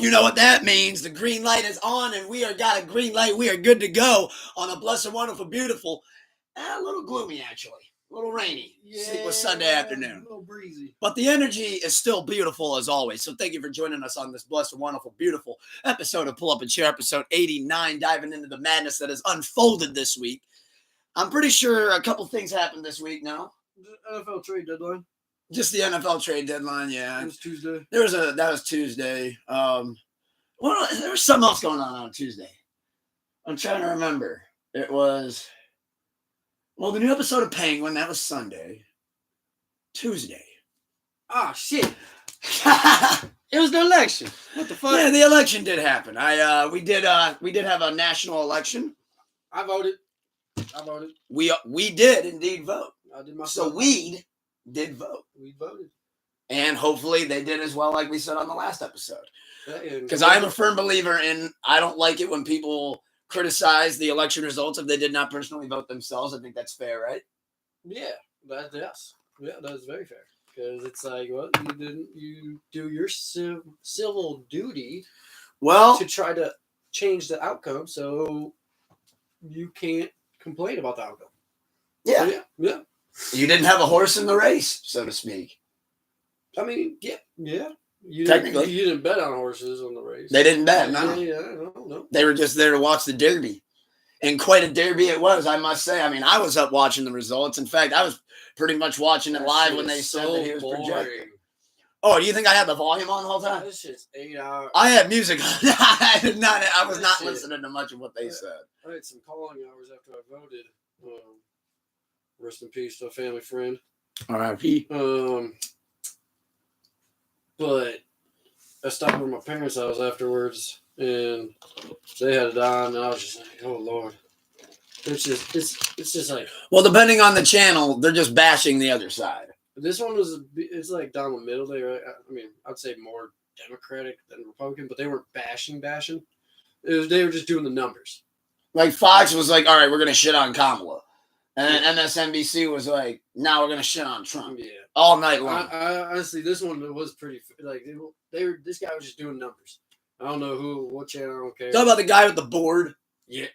you know what that means. The green light is on, and we are got a green light. We are good to go on a blessed, wonderful, beautiful, and a little gloomy, actually. A little rainy. Yeah, It was Sunday afternoon. A little breezy. But the energy is still beautiful as always. So thank you for joining us on this blessed, wonderful, beautiful episode of Pull Up and Share, episode 89, diving into the madness that has unfolded this week. I'm pretty sure a couple things happened this week now. The NFL trade deadline. Just the NFL trade deadline, yeah. It was Tuesday. That was Tuesday. Well, there was something else going on Tuesday. I'm trying to remember. It was... Well, the new episode of Penguin, that was Sunday. Tuesday. Ah, shit. It was the election. What the fuck? Yeah, the election did happen. We did have a national election. I voted. We did indeed vote. I did myself. So we did vote. We voted. And hopefully they did as well, like we said on the last episode. Because Yeah, I am a firm believer in, I don't like it when people criticize the election results if they did not personally vote themselves. I think that's fair, right? Yeah, yes. Yeah, that's very fair. Because it's like, well, you do your civil duty to try to change the outcome, so you can't complain about the outcome. Yeah. So, yeah. You didn't have a horse in the race, so to speak. I mean, yeah. Technically. You didn't bet on horses on the race. They didn't bet, no. Yeah, no. They were just there to watch the Derby. And quite a Derby it was, I must say. I mean, I was up watching the results. In fact, I was pretty much watching it live when they said that he was projected. Oh, do you think I had the volume on the whole time? This shit's 8 hours. I had music on. I was not listening to much of what they said. I had some calling hours after I voted. Rest in peace to a family friend. R.I.P. But I stopped over my parents' house afterwards, and they had it on, and I was just like, "Oh Lord!" It's just like. Well, depending on the channel, they're just bashing the other side. This one it's like down the middle there. I mean, I'd say more Democratic than Republican, but they weren't bashing. They were just doing the numbers. Like Fox was like, "All right, we're gonna shit on Kamala," and then MSNBC was like, "Now we're gonna shit on Trump." Yeah. All night long. I honestly, this one was pretty like this guy was just doing numbers. I don't know what channel. I don't care. Talk about the guy with the board. Yeah.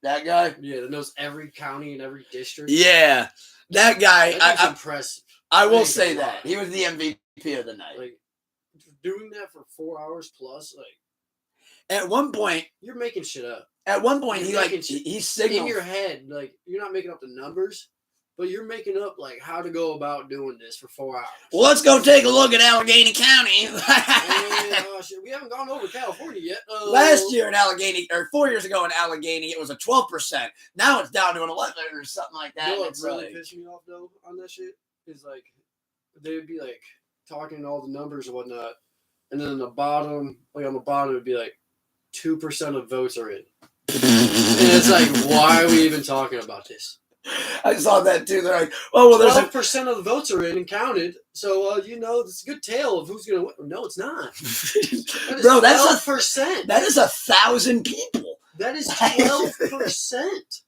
That guy. Yeah, that knows every county and every district. Yeah, that guy. That's impressive. I will say that he was the MVP of the night. Like doing that for 4 hours plus. Like at one point, you're making shit up. At one point, he signaled in your head, like you're not making up the numbers. But you're making up like how to go about doing this for 4 hours. Well, let's go take a look at Allegheny County. Shit, we haven't gone over California yet. Last year in Allegheny, or 4 years ago in Allegheny, it was a 12%. Now it's down to an 11 or something like that. You know what really pissed me off though on that shit is like they'd be like talking all the numbers and whatnot, and then on the bottom it'd be like 2% of votes are in, and it's like, why are we even talking about this? I saw that too. They're like, "Oh, well, there's 12% of the votes are in and counted, so it's a good tale of who's going to win." No, it's not. Bro, that's 12%. That is 1,000 people. That is 12%.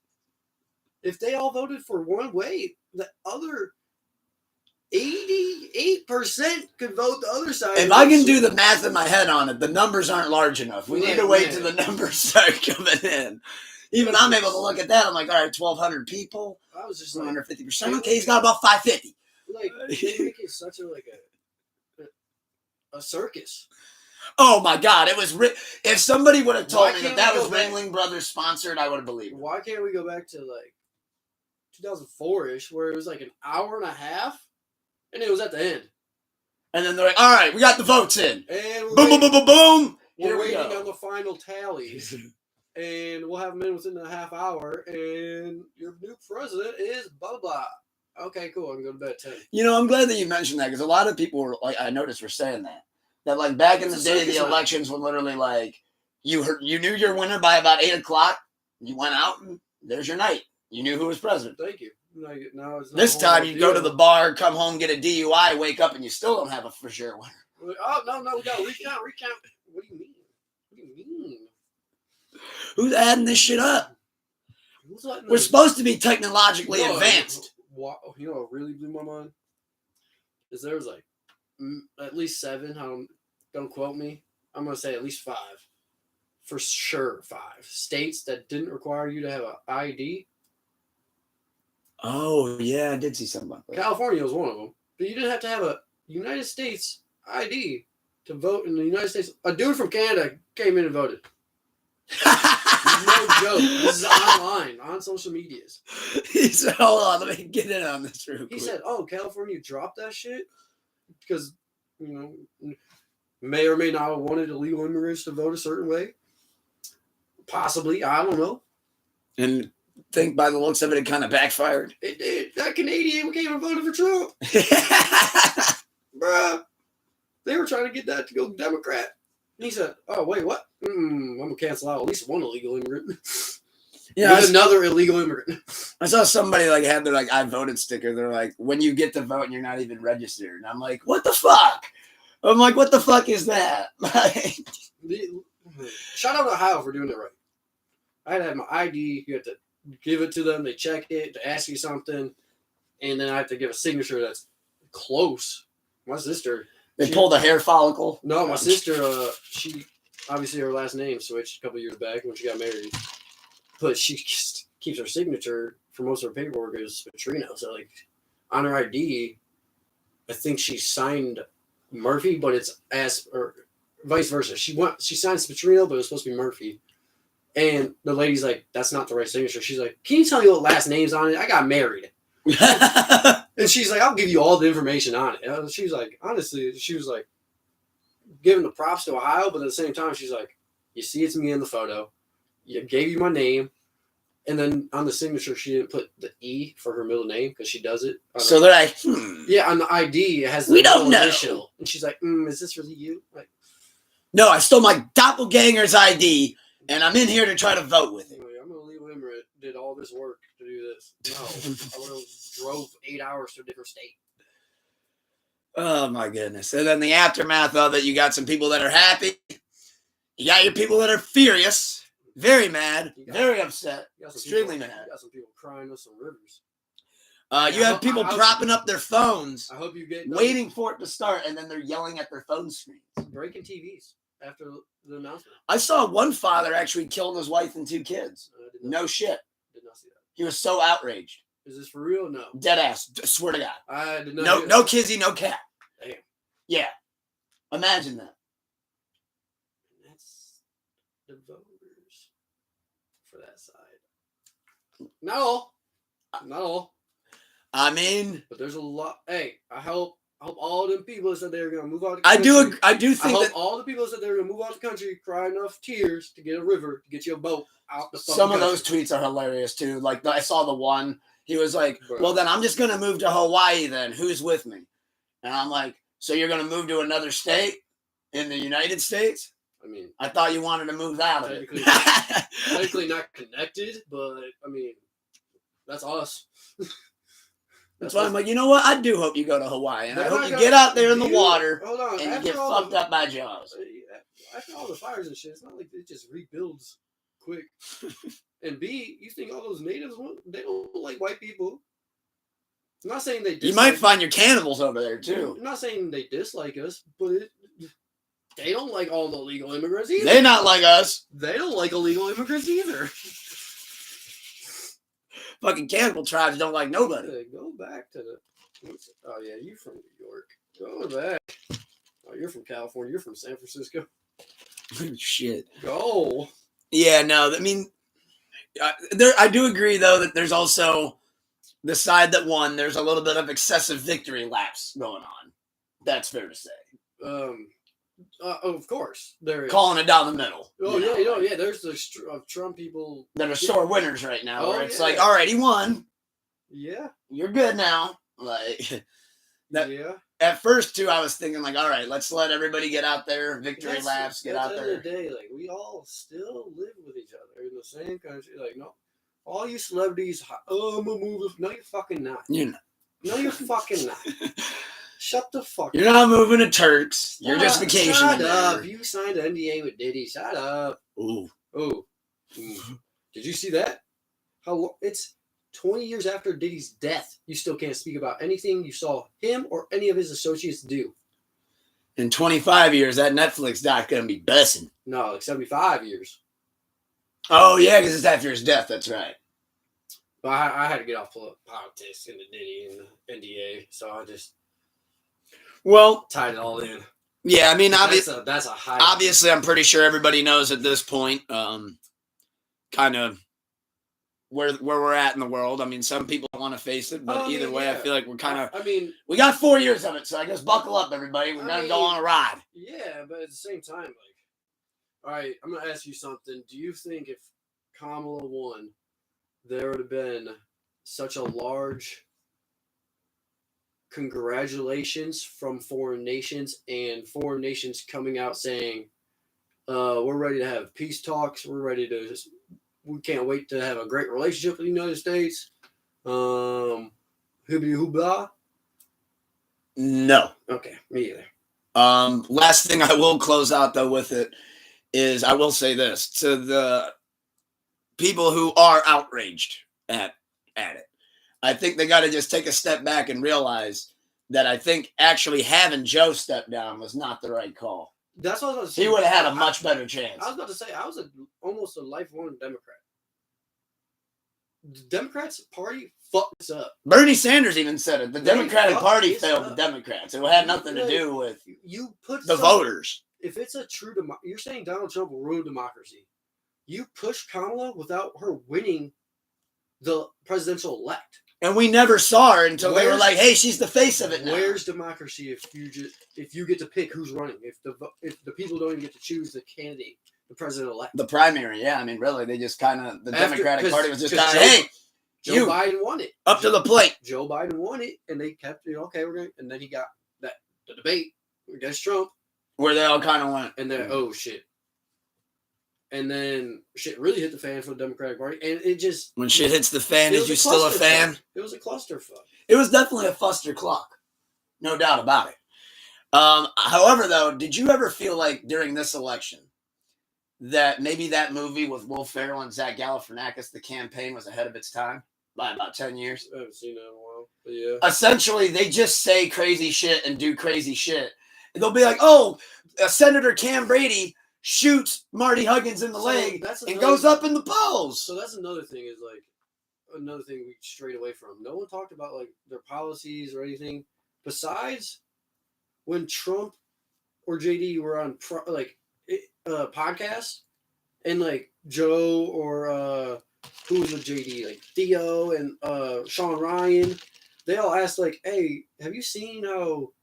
If they all voted for one way, the other 88% could vote the other side. If I can do the math in my head on it, the numbers aren't large enough. We need to wait till the numbers start coming in. Even I'm able to look at that. I'm like, all right, 1,200 people. I was just 150%. Okay, he's got about 550. Like, they make it such a circus. Oh my God! It was. If somebody would have told me that was Ringling Brothers sponsored, I would have believed it. Why can't we go back to like 2004-ish, where it was like an hour and a half, and it was at the end, and then they're like, "All right, we got the votes in." And boom, boom, boom, boom, boom. We're waiting on the final tallies. And we'll have them in within a half hour, and your new president is blah, blah. Okay, cool. I can go to bed at 10. You know, I'm glad that you mentioned that, because a lot of people were, like, I noticed were saying that. That, like, back in the day, the elections were literally, like, you knew your winner by about 8 o'clock. You went out, and there's your night. You knew who was president. Thank you. Now it's this time, you go to the bar, come home, get a DUI, wake up, and you still don't have a for sure winner. Like, oh, no, we got to recount. What do you mean? Who's adding this shit up? We're supposed to be technologically advanced. You know what really blew my mind? Is there was like at least 7 don't quote me, I'm going to say at least 5. For sure, 5 states that didn't require you to have an ID. Oh, yeah, I did see something about that. California was one of them. But you didn't have to have a United States ID to vote in the United States. A dude from Canada came in and voted. No joke. This is online, on social medias. He said, hold on, let me get in on this real quick. He said, oh, California dropped that shit because, may or may not have wanted illegal immigrants to vote a certain way. Possibly. I don't know. And think by the looks of it, it kind of backfired. It did. That Canadian came and voted for Trump. Bruh. They were trying to get that to go Democrat. And he said, oh, wait, what? I'm going to cancel out at least one illegal immigrant. Yeah, another illegal immigrant. I saw somebody like had their I voted sticker. They're like, when you get to vote and you're not even registered. And I'm like, what the fuck? I'm like, what the fuck is that? Shout out to Ohio for doing it right. I had to have my ID. You have to give it to them. They check it. They ask you something. And then I have to give a signature that's close. My sister. They pulled a hair follicle? No, my sister, she, obviously her last name switched a couple years back when she got married. But she just keeps her signature for most of her paperwork is Petrino. So, on her ID, I think she signed Murphy, but it's or vice versa. She signed Petrino, but it was supposed to be Murphy. And the lady's like, that's not the right signature. She's like, can you tell me what last name's on it? I got married. And she's like, I'll give you all the information on it. She's like, honestly, she was like, giving the props to Ohio, but at the same time, she's like, you see it's me in the photo. You gave you my name. And then on the signature, she didn't put the E for her middle name because she does it. So they're like, yeah, on the ID, it has the we don't know. Initial. And she's like, is this really you? Like, no, I stole my doppelganger's ID, and I'm in here to try to vote with it. I'm a legal immigrant, did all this work to do this. No, I would have drove 8 hours to a different state. Oh, my goodness. And then the aftermath of it, you got some people that are happy. You got your people that are furious. Very mad, very upset, extremely mad. You got some people crying with some rivers. You have people propping up their phones, I hope you get waiting for it to start, and then they're yelling at their phone screens. Breaking TVs after the announcement. I saw one father actually killed his wife and 2 kids. No shit. Did not see that. He was so outraged. Is this for real? No. Dead ass. Swear to God. I did not. No kizzy, no cat. Damn. Yeah. Imagine that. And that's the voters for that side. Not all. Not all. I mean, but there's a lot. Hey, I hope all them people that said they were going to move out of the country. I do think I hope all the people that said they were going to move out of the country cry enough tears to get a river to get you a boat out the fucking Some of country. those tweets are hilarious too. Like I saw the one. He was like, well, then I'm just going to move to Hawaii then. Who's with me? And I'm like, so you're going to move to another state in the United States? I mean, I thought you wanted to move out of it. Technically not connected, but I mean, that's us. That's why I'm like, you know what? I do hope you go to Hawaii. And I hope you get out there in the water and you get fucked up by Jaws. After all the fires and shit, it's not like it just rebuilds quick. And B, you think all those natives, they don't like white people. I'm not saying they dislike. You might find your cannibals over there, too. I'm not saying they dislike us, but they don't like all the illegal immigrants either. They're not like us. They don't like illegal immigrants either. Fucking cannibal tribes don't like nobody. Go back to oh, yeah, you from New York. Go back. Oh, you're from California. You're from San Francisco. Shit. Go. Yeah, no, I mean, I do agree, though, that there's also the side that won. There's a little bit of excessive victory laps going on. That's fair to say. Of course. There is. Calling it down the middle. Oh, yeah, yeah. There's the Trump people that are sore winners right now. Where it's like, yeah. all right, he won. Yeah. You're good now. Like, that, yeah. At first, too, I was thinking, like, all right, let's let everybody get out there. Victory laps, get out there. At the end of the day, like, we all still live with each other in the same country. Like, no. All you celebrities, oh, I'm a movie. No, you're fucking not. You're not. No, you're fucking not. Shut the fuck up. You're not moving to Turks. You're just vacationing. Shut up. You signed an NDA with Diddy. Shut up. Ooh. Oh. Did you see that? How long? It's 20 years after Diddy's death. You still can't speak about anything you saw him or any of his associates do. In 25 years, that Netflix doc gonna be busting. No, like 75 years. Oh yeah, because it's after his death. That's right. But I had to get off politics and the Diddy and the NDA, so I just tied it all in. Yeah, I mean, that's a high. Obviously, I'm pretty sure everybody knows at this point, kind of where we're at in the world. I mean, some people want to face it, but either way, I feel like we're kind of. I mean, we got 4 years of it, so I guess buckle up, everybody. We're gonna go on a ride. Yeah, but at the same time, like, all right, I'm gonna ask you something. Do you think if Kamala won, there would have been such a large congratulations from foreign nations and foreign nations coming out saying, we're ready to have peace talks. We can't wait to have a great relationship with the United States. Hoobity hoobah. No. Okay, me either. Last thing I will close out though with it is I will say this to the people who are outraged at it. I think they got to just take a step back and realize that I think actually having Joe step down was not the right call. That's what I was about to say. He would have had a much better chance. I was about to say, I was almost a lifelong Democrat. The Democrats party fucked us up. Bernie Sanders even said it. The Democratic Party failed the Democrats. It had nothing to do with the voters. If it's a true democracy, you're saying Donald Trump will ruin democracy. You push Kamala without her winning the presidential elect. And we never saw her until they were like, "Hey, she's the face of it now." Where's democracy if you get to pick who's running? If the people don't even get to choose the candidate, the president-elect, the primary? Yeah, I mean, really, they just kind of Democratic Party was just kind of, "Hey, Joe Biden won it up to the plate." Joe Biden won it, and they kept it. Okay, we're going, and then he got the debate against Trump, where they all kind of went, and then oh shit. And then shit really hit the fan for the Democratic Party. And it just... When shit hits the fan, is you still a fan? It was a clusterfuck. It was definitely a fustercluck. No doubt about it. However, though, did you ever feel like during this election that maybe that movie with Will Ferrell and Zach Galifianakis, The Campaign, was ahead of its time by about 10 years? I haven't seen that in a while, but yeah. Essentially, they just say crazy shit and do crazy shit. And they'll be like, oh, Senator Cam Brady shoots Marty Huggins in the leg and goes up in the polls. So that's another thing is like another thing we strayed away from. No one talked about like their policies or anything besides when Trump or JD were on podcasts and like Joe or who was with JD, like Theo and Sean Ryan. They all asked like, "Hey, have you seen how?"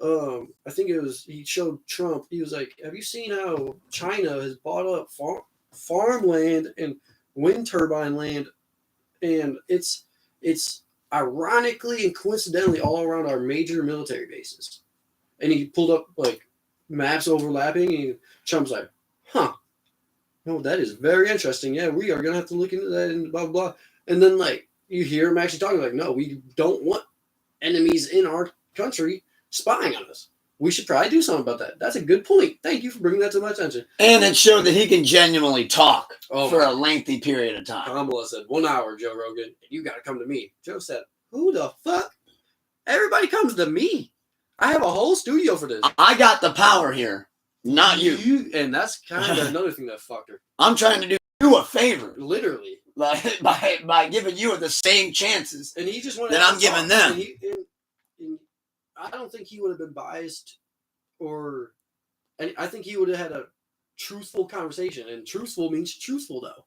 I think it was he showed Trump. He was like, "Have you seen how China has bought up farmland and wind turbine land, and it's ironically and coincidentally all around our major military bases?" And he pulled up like maps overlapping, and Trump's like, "Huh? No, that is very interesting. Yeah, we are gonna have to look into that and blah blah blah." And then like you hear him actually talking like, "No, we don't want enemies in our country spying on us. We should probably do something about that." That's a good point. Thank you for bringing that to my attention. And it showed that he can genuinely talk for a lengthy period of time. Kamala said, 1 hour, Joe Rogan, you got to come to me. Joe said, who the fuck? Everybody comes to me. I have a whole studio for this. I got the power here, not you. And that's kind of another thing that fucked her. I'm trying to do you a favor. Literally. By giving you the same chances and he just wanted that I'm giving them. And I don't think he would have been biased and I think he would have had a truthful conversation. And truthful means truthful, though.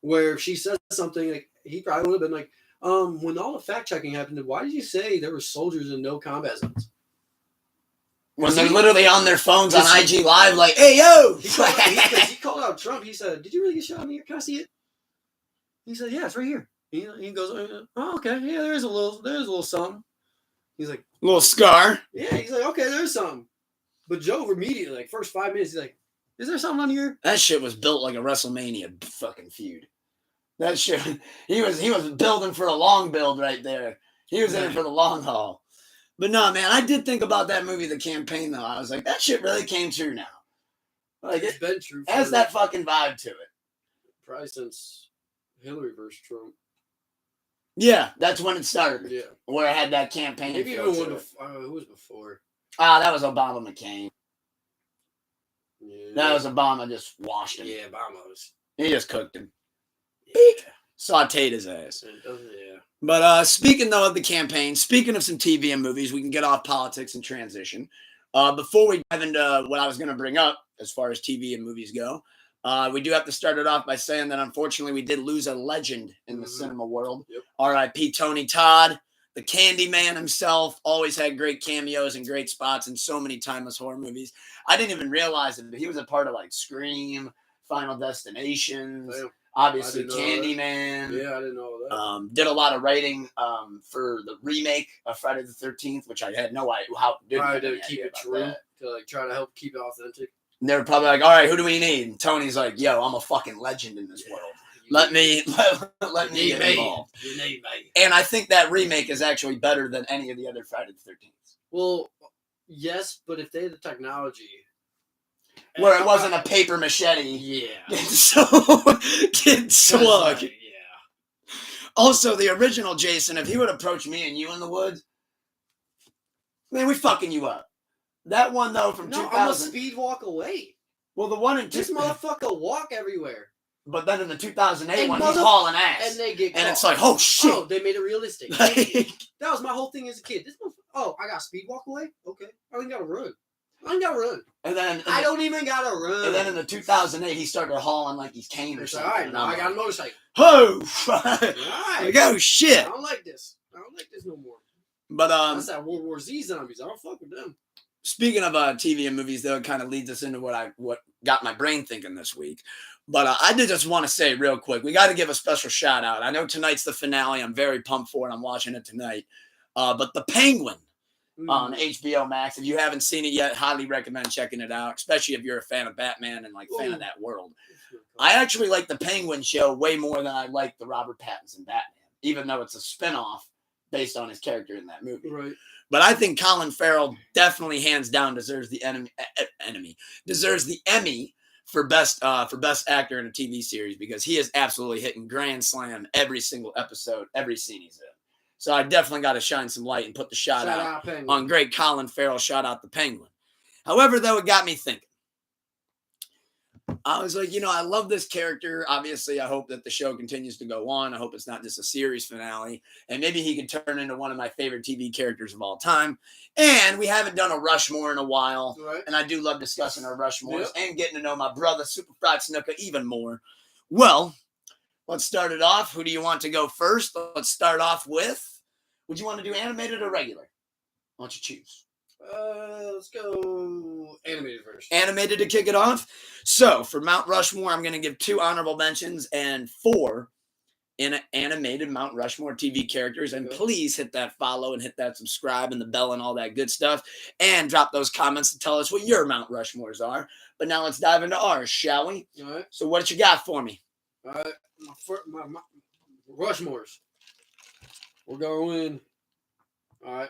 Where if she says something, like, he probably would have been like, when all the fact checking happened, why did you say there were soldiers in no combat zones? When they're literally on their phones on IG Live, like, hey, yo! He called out Trump. He said, did you really get shot in here? Can I see it? He said, yeah, it's right here. He goes, oh, okay. Yeah, there's a little something. He's like, a little scar. Yeah, he's like, okay, there's something. But Joe immediately, like, first 5 minutes, he's like, is there something on here? That shit was built like a WrestleMania fucking feud. That shit, he was building for a long build right there. He was in it for the long haul. But no, man, I did think about that movie, The Campaign, though. I was like, that shit really came true now. Like, it's been true. Has that fucking vibe to it. Probably since Hillary versus Trump. Yeah, that's when it started. Yeah. Where I had that campaign. Maybe even who was before? That was Obama McCain. Yeah. That was Obama just washed him. Yeah, Obama was. He just cooked him. Yeah. Sauteed his ass. Yeah. But speaking, though, of the campaign, speaking of some TV and movies, we can get off politics and transition. Before we dive into what I was going to bring up as far as TV and movies go, we do have to start it off by saying that, unfortunately, we did lose a legend in the cinema world. Yep. R.I.P. Tony Todd, the Candyman himself, always had great cameos and great spots in so many timeless horror movies. I didn't even realize it, but he was a part of, like, Scream, Final Destinations, obviously Candyman. Yeah, I didn't know that. Did a lot of writing for the remake of Friday the 13th, which I had no idea how to keep it true, to like try to help keep it authentic. And they were probably like, all right, who do we need? And Tony's like, yo, I'm a fucking legend in this world. Let me get involved. You need me. And I think that remake is actually better than any of the other Friday the 13th. Well, yes, but if they had the technology. Where it wasn't a paper machete. Yeah. Get slug. Yeah. Also, the original Jason, if he would approach me and you in the woods, man, we fucking you up. That one, though, from 2000. I'm a speed walk away. Well, the one in this motherfucker walk everywhere. But then in the 2008 one, he's hauling ass. And they get caught. And it's like, oh, shit. Oh, they made it realistic. That was my whole thing as a kid. I got speed walk away? Okay. I ain't got to run. And then I don't even got to run. And then in the 2008, he started hauling like he's Kane or something. All right, now I got a motorcycle. Oh! Right. Like, oh, shit. I don't like this no more. But, that's that World War Z zombies. I don't fuck with them. Speaking of TV and movies, though, it kind of leads us into what got my brain thinking this week. But I did just want to say real quick, we got to give a special shout out. I know tonight's the finale. I'm very pumped for it. I'm watching it tonight. But The Penguin on HBO Max. If you haven't seen it yet, highly recommend checking it out, especially if you're a fan of Batman and like fan of that world. I actually like The Penguin show way more than I like the Robert Pattinson Batman, even though it's a spinoff based on his character in that movie. Right. But I think Colin Farrell definitely, hands down, deserves the Emmy for best actor in a TV series, because he is absolutely hitting grand slam every single episode, every scene he's in. So I definitely got to shine some light and put the shout out on great Colin Farrell. Shout out the Penguin. However, though, it got me thinking. I was like, I love this character. Obviously, I hope that the show continues to go on. I hope it's not just a series finale. And maybe he could turn into one of my favorite TV characters of all time. And we haven't done a Rushmore in a while. Right. And I do love discussing our Rushmores and getting to know my brother, SupaFriedSnuka, even more. Well, let's start it off. Who do you want to go first? Let's start off with, would you want to do animated or regular? Why don't you choose? Let's go animated first. Animated to kick it off. So for Mount Rushmore, I'm going to give 2 honorable mentions and 4 in animated Mount Rushmore TV characters. And please hit that follow and hit that subscribe and the bell and all that good stuff. And drop those comments to tell us what your Mount Rushmores are. But now let's dive into ours, shall we? All right. So what you got for me? All right. My Rushmores. We're going. All right.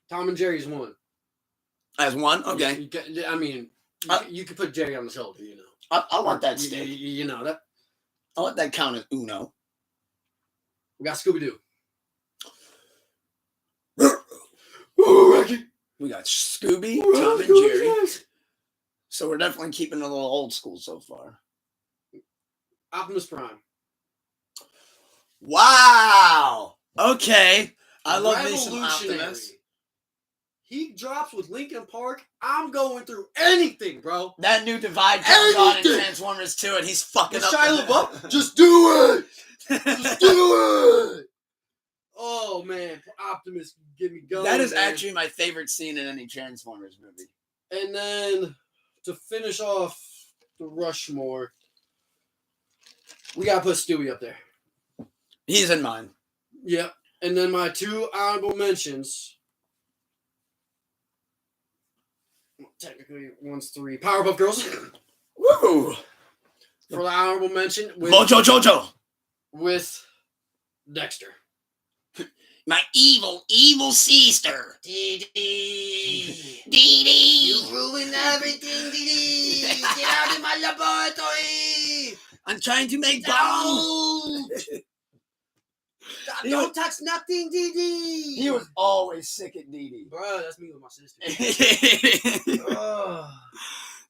Tom and Jerry's one. As one? Okay. You could put Jerry on the shoulder, I want that stick. You know that. I'll let that count as uno. We got Scooby-Doo. We got Scooby, Tom, and Jerry. So we're definitely keeping it a little old school so far. Optimus Prime. Wow. Okay. I love me some Optimus. He drops with Linkin Park. I'm going through anything, bro. That new divide comes on in Transformers 2 and he's fucking up. Shia LaBeouf, just do it. Just do it. Oh, man. Optimus, get me going. That is actually my favorite scene in any Transformers movie. And then to finish off the Rushmore, we got to put Stewie up there. He's in mine. Yep. And then my 2 honorable mentions. Technically, one's 3. Powerpuff Girls. Woo! For the honorable mention. Mojo Jojo. With Dexter. My evil sister. Dee Dee. Dee Dee. You ruined everything, Dee Dee. Get out of my laboratory. I'm trying to make gold. Don't touch nothing, Dee Dee. He was always sick at Dee Dee. Bro, that's me with my sister.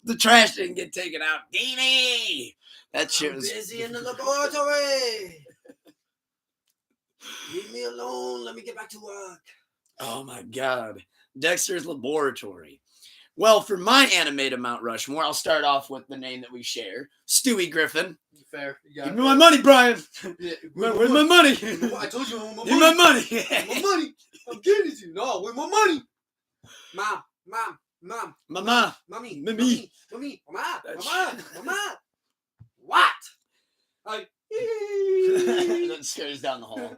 The trash didn't get taken out. Dee Dee! That shit was busy in the laboratory. Leave me alone. Let me get back to work. Oh my God. Dexter's Laboratory. Well, for my animated Mount Rushmore, I'll start off with the name that we share. Stewie Griffin. Fair. Give me my money, Brian. Yeah, Where's my money? I told you I want my money. Give me my money. My money. I'm giving it to you. No, with my money. Mom. Mama. Mommy. Mimi. Mama. That's- Mama. What? Like, That scares down the hall.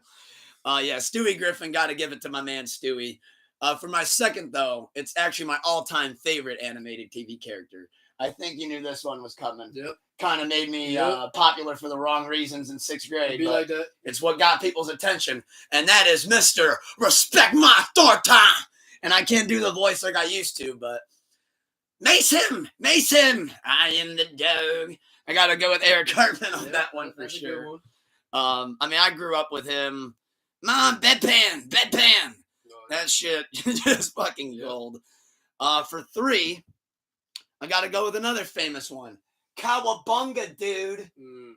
Yeah, Stewie Griffin, got to give it to my man Stewie. For my second, though, it's actually my all-time favorite animated TV character. I think you knew this one was coming. Yep. Kind of made me Yep. popular for the wrong reasons in 6th grade. be But like that. it's what got people's attention, and that is Mr. Respect My Authority. And I can't do the voice like I used to, but Mace him. I am the dog. I got to go with Eric Cartman on that one for That's a good sure. one. I mean, I grew up with him. Mom, bedpan. That shit just fucking gold. For 3, I got to go with another famous one. Cowabunga, dude.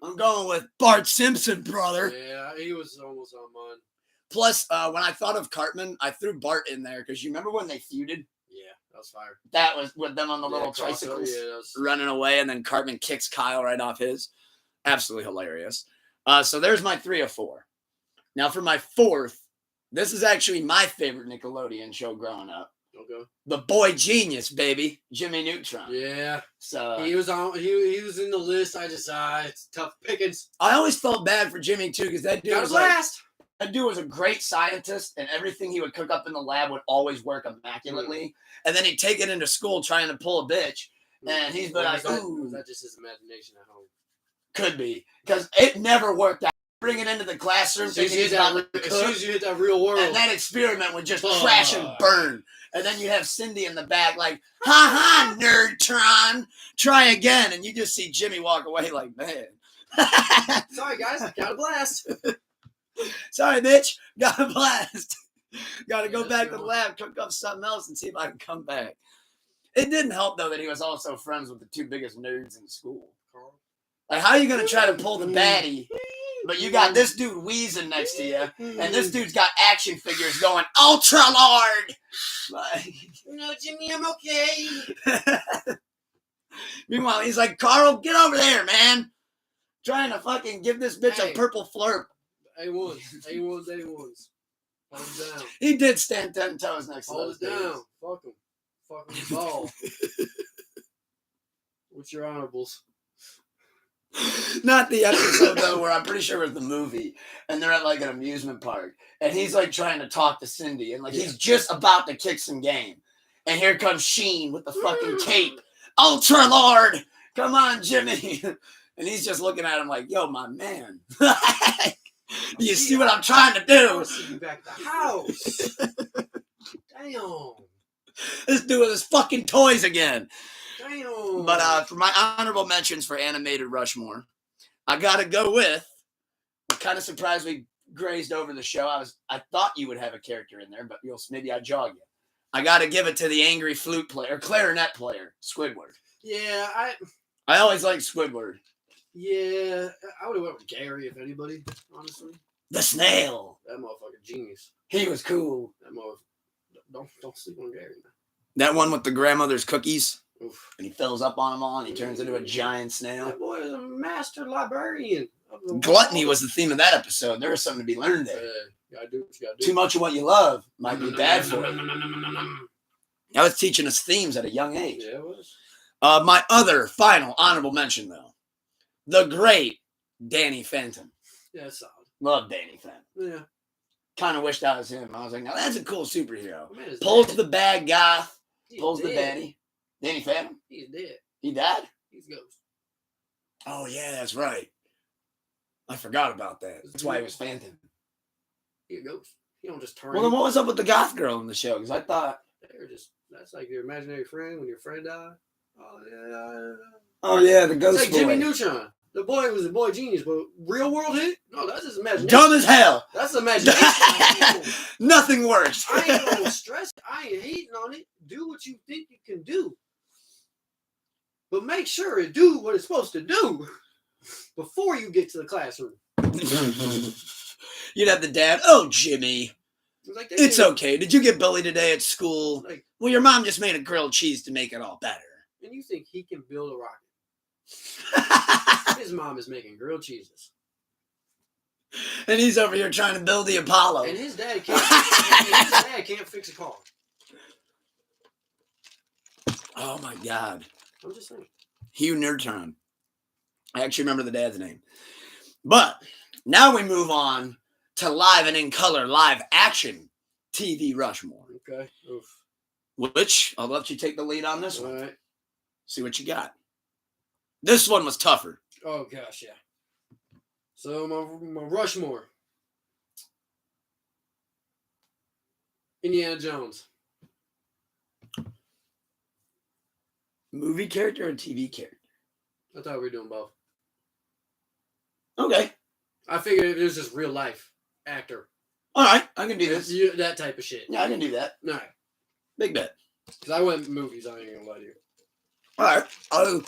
I'm going with Bart Simpson, brother. Yeah, he was almost on mine. Plus, when I thought of Cartman, I threw Bart in there because you remember when they feuded? Yeah, that was fire. That was with them on the little crossover, tricycles yeah, that was... running away, and then Cartman kicks Kyle right off his. Absolutely hilarious. So there's my 3 of 4. Now for my 4th, this is actually my favorite Nickelodeon show growing up. Okay. The Boy Genius, baby, Jimmy Neutron. Yeah. So he was on. He was in the list. I just it's tough pickings. I always felt bad for Jimmy too because that dude Got a was like, blast. that dude was a great scientist, and everything he would cook up in the lab would always work immaculately. And then he'd take it into school trying to pull a bitch, and he's been like, "Ooh, was that just his imagination at home?" Could be because it never worked out. Bring it into the classroom, As soon thinking he's about to as cook, soon as you hit that real world, and that experiment would just crash and burn. And then you have Cindy in the back like, ha, Nerdtron, try again. And you just see Jimmy walk away like, man. Sorry, guys, got a blast. Sorry, bitch, got a blast. Got to go back to the lab, cook up something else, and see if I can come back. It didn't help, though, that he was also friends with the 2 biggest nerds in school. Like, how are you going to try to pull the baddie? But you got this dude wheezing next to you, and this dude's got action figures going, Ultra Lord! Like, No, Jimmy, I'm okay. Meanwhile, he's like, Carl, get over there, man. Trying to fucking give this bitch a purple flurp. A1s. Hold him down. He did stand 10 toes next to Hold those it down. dudes. Fuck him. Fuck him ball. What's your honorables? Not the episode, though, where I'm pretty sure it was the movie, and they're at, like, an amusement park, and he's, like, trying to talk to Cindy, and, like, he's just about to kick some game, and here comes Sheen with the fucking cape. Ultra Lord! Come on, Jimmy! And he's just looking at him like, yo, my man. Do you see what I'm trying to do? I'll see you back at the house. Damn. This dude with his fucking toys again. Damn. But for my honorable mentions for animated Rushmore, I gotta go with. I'm kind of surprised we grazed over the show. I thought you would have a character in there, but maybe I jog you. I gotta give it to the angry flute player, clarinet player, Squidward. Yeah, I always liked Squidward. Yeah, I would have went with Gary if anybody, honestly. The snail. That motherfucker genius. He was cool. That motherfucker. Don't sleep on Gary, man. That one with the grandmother's cookies. Oof. And he fills up on them all and he turns into a giant snail. That boy is a master librarian. Gluttony was the theme of that episode. There was something to be learned there. You gotta do what you gotta do. Too much of what you love might be bad for you. I was teaching us themes at a young age. Yeah, it was. My other final honorable mention, though. The great Danny Phantom. Yeah, it's solid. Love Danny Phantom. Yeah. Kind of wished I was him. I was like, now that's a cool superhero. Man, Pulls the bad goth. He's Pulls the dead. Danny. Danny Phantom? He's dead. He died? He's a ghost. Oh, yeah, that's right. I forgot about that. That's why he was Phantom. He's a ghost. He don't just turn. Well, then what was up with the goth girl in the show? Because I thought... That's like your imaginary friend when your friend died. Oh, yeah. Oh, yeah, the ghost It's like boy. Jimmy Neutron. The boy was a boy genius, but real world hit? No, that's his imagination. Dumb as hell. That's imagination. Nothing works. I ain't gonna stress it. I ain't hating on it. Do what you think you can do. But make sure it do what it's supposed to do before you get to the classroom. You'd have the dad, oh, Jimmy, Like, it's okay. Did you get bullied today at school? Like, well, your mom just made a grilled cheese to make it all better. And you think he can build a rocket? His mom is making grilled cheeses. And he's over here trying to build the Apollo. And his dad can't fix a car. Oh, my God. I'm just saying. Hugh Nerdtron. I actually remember the dad's name. But now we move on to live and in color, live action TV Rushmore. Okay. Oof. Which, I'll let you take the lead on this one. All right. See what you got. This one was tougher. Oh, gosh, yeah. So, my Rushmore. Indiana Jones. Movie character or TV character? I thought we were doing both. Okay. I figured it was just real life actor. All right. I can do this. That type of shit. Yeah, I can do that. All right. Big bet. Because I went movies, I ain't going to lie to you. All right. I'll do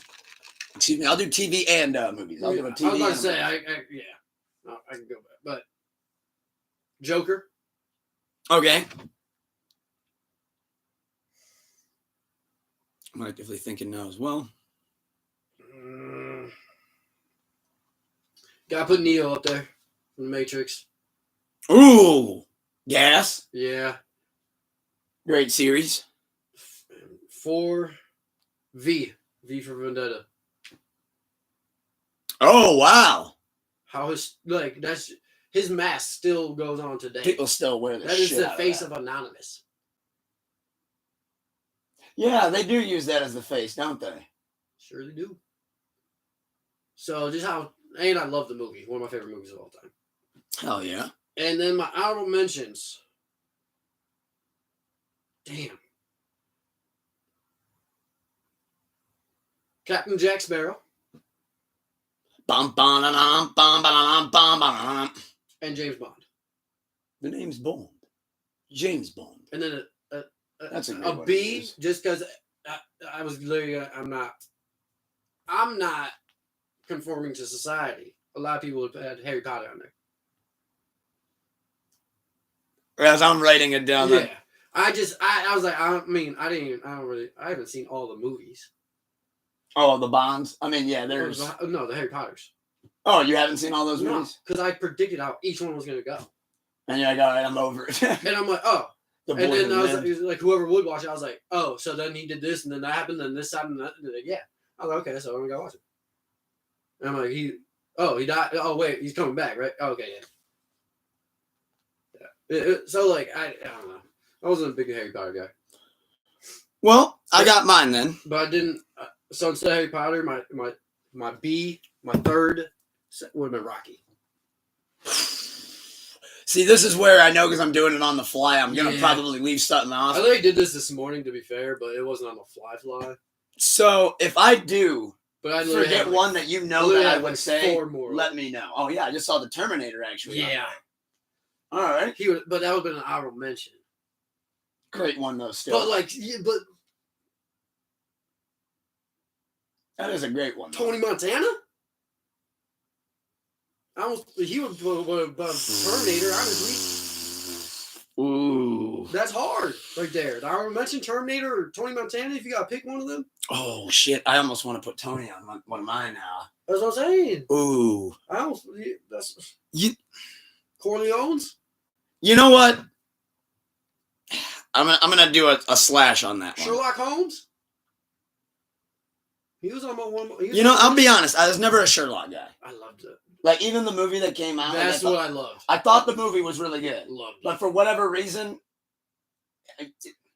TV and movies. I'll do a TV. I was about to say, yeah. No, I can go back. But Joker. Okay. I'm actively thinking now as well. Gotta put Neo up there from the Matrix. Ooh. Gas. Yeah. Great series. 4 V. V for Vendetta. Oh, wow. How his his mask still goes on today. People still wear this. That is the out face of, of Anonymous. Yeah, they do use that as the face, don't they? Surely do. So just and I love the movie. One of my favorite movies of all time. Hell yeah. And then my honorable mentions. Damn. Captain Jack Sparrow. Bum, bum, bum, bum, bum, bum, bum. And James Bond. The name's Bond. James Bond. And then That's a B, just because I was literally, I'm not conforming to society. A lot of people have had Harry Potter on there. As I'm writing it down. Yeah. I was like, I haven't seen all the movies. Oh, the Bonds? I mean, yeah, there's... No, the Harry Potters. Oh, you haven't seen all those movies? Because I predicted how each one was going to go. And you're like, all right, I'm over it. And I'm like, oh. And then I was like, whoever would watch it, I was like, oh, so then he did this, and then that happened, and this happened, and that. And like, yeah. I was like, okay, so I'm going to go watch it. And I'm like, he died. Oh, wait, he's coming back, right? Oh, okay, yeah. So, like, I don't know. I wasn't a big Harry Potter guy. Well, I got mine then. But I didn't. So instead of Harry Potter, my B, my third would have been Rocky. See, this is where I know because I'm doing it on the fly. I'm going to probably leave something off. I literally did this morning, to be fair, but it wasn't on the fly. So if I do forget like, one that you know that I would like say, 4 more. let me know. Oh, yeah, I just saw the Terminator, actually. Yeah. All right. But that would have been an honorable mention. Great one, though, still. But that is a great one. Tony Montana? He was Terminator, honestly. Ooh. That's hard right there. Did I already mention Terminator or Tony Montana if you got to pick one of them? Oh, shit. I almost want to put Tony on one of mine now. That's what I'm saying. Ooh. That's Corleone's? You know what? I'm gonna do a slash on that one. Sherlock Holmes? He was on one. I'll be honest. I was never a Sherlock guy. I loved it. Like, even the movie that came out. That's what I loved. I thought the movie was really good. Loved it. But for whatever reason,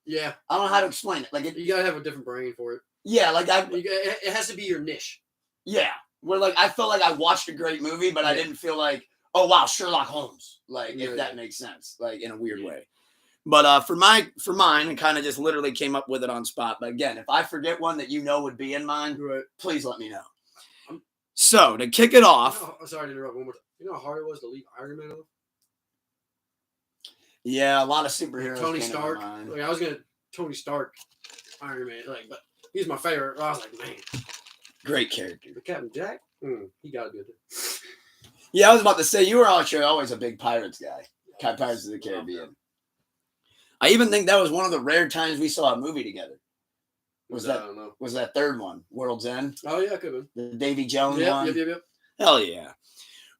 yeah, I don't know how to explain it. Like, you gotta have a different brain for it. Yeah, like it has to be your niche. Yeah, where like I felt like I watched a great movie, but I didn't feel like, oh wow, Sherlock Holmes. Like, if that makes sense, like in a weird way. But for mine, I kind of just literally came up with it on spot. But again, if I forget one that you know would be in mine, please let me know. So to kick it off, sorry to interrupt one more time. You know how hard it was to leave Iron Man off? yeah, a lot of superheroes. Tony Stark. Like, I was gonna Tony Stark, Iron Man, but he's my favorite. I was like, man, great character. But Captain Jack, he gotta be there. Yeah, I was about to say you were always a big Pirates guy. Pirates of the Caribbean. I even think that was one of the rare times we saw a movie together. I don't know. Was that third one, World's End? Oh yeah, could have been. The Davy Jones one. Yep. Hell yeah!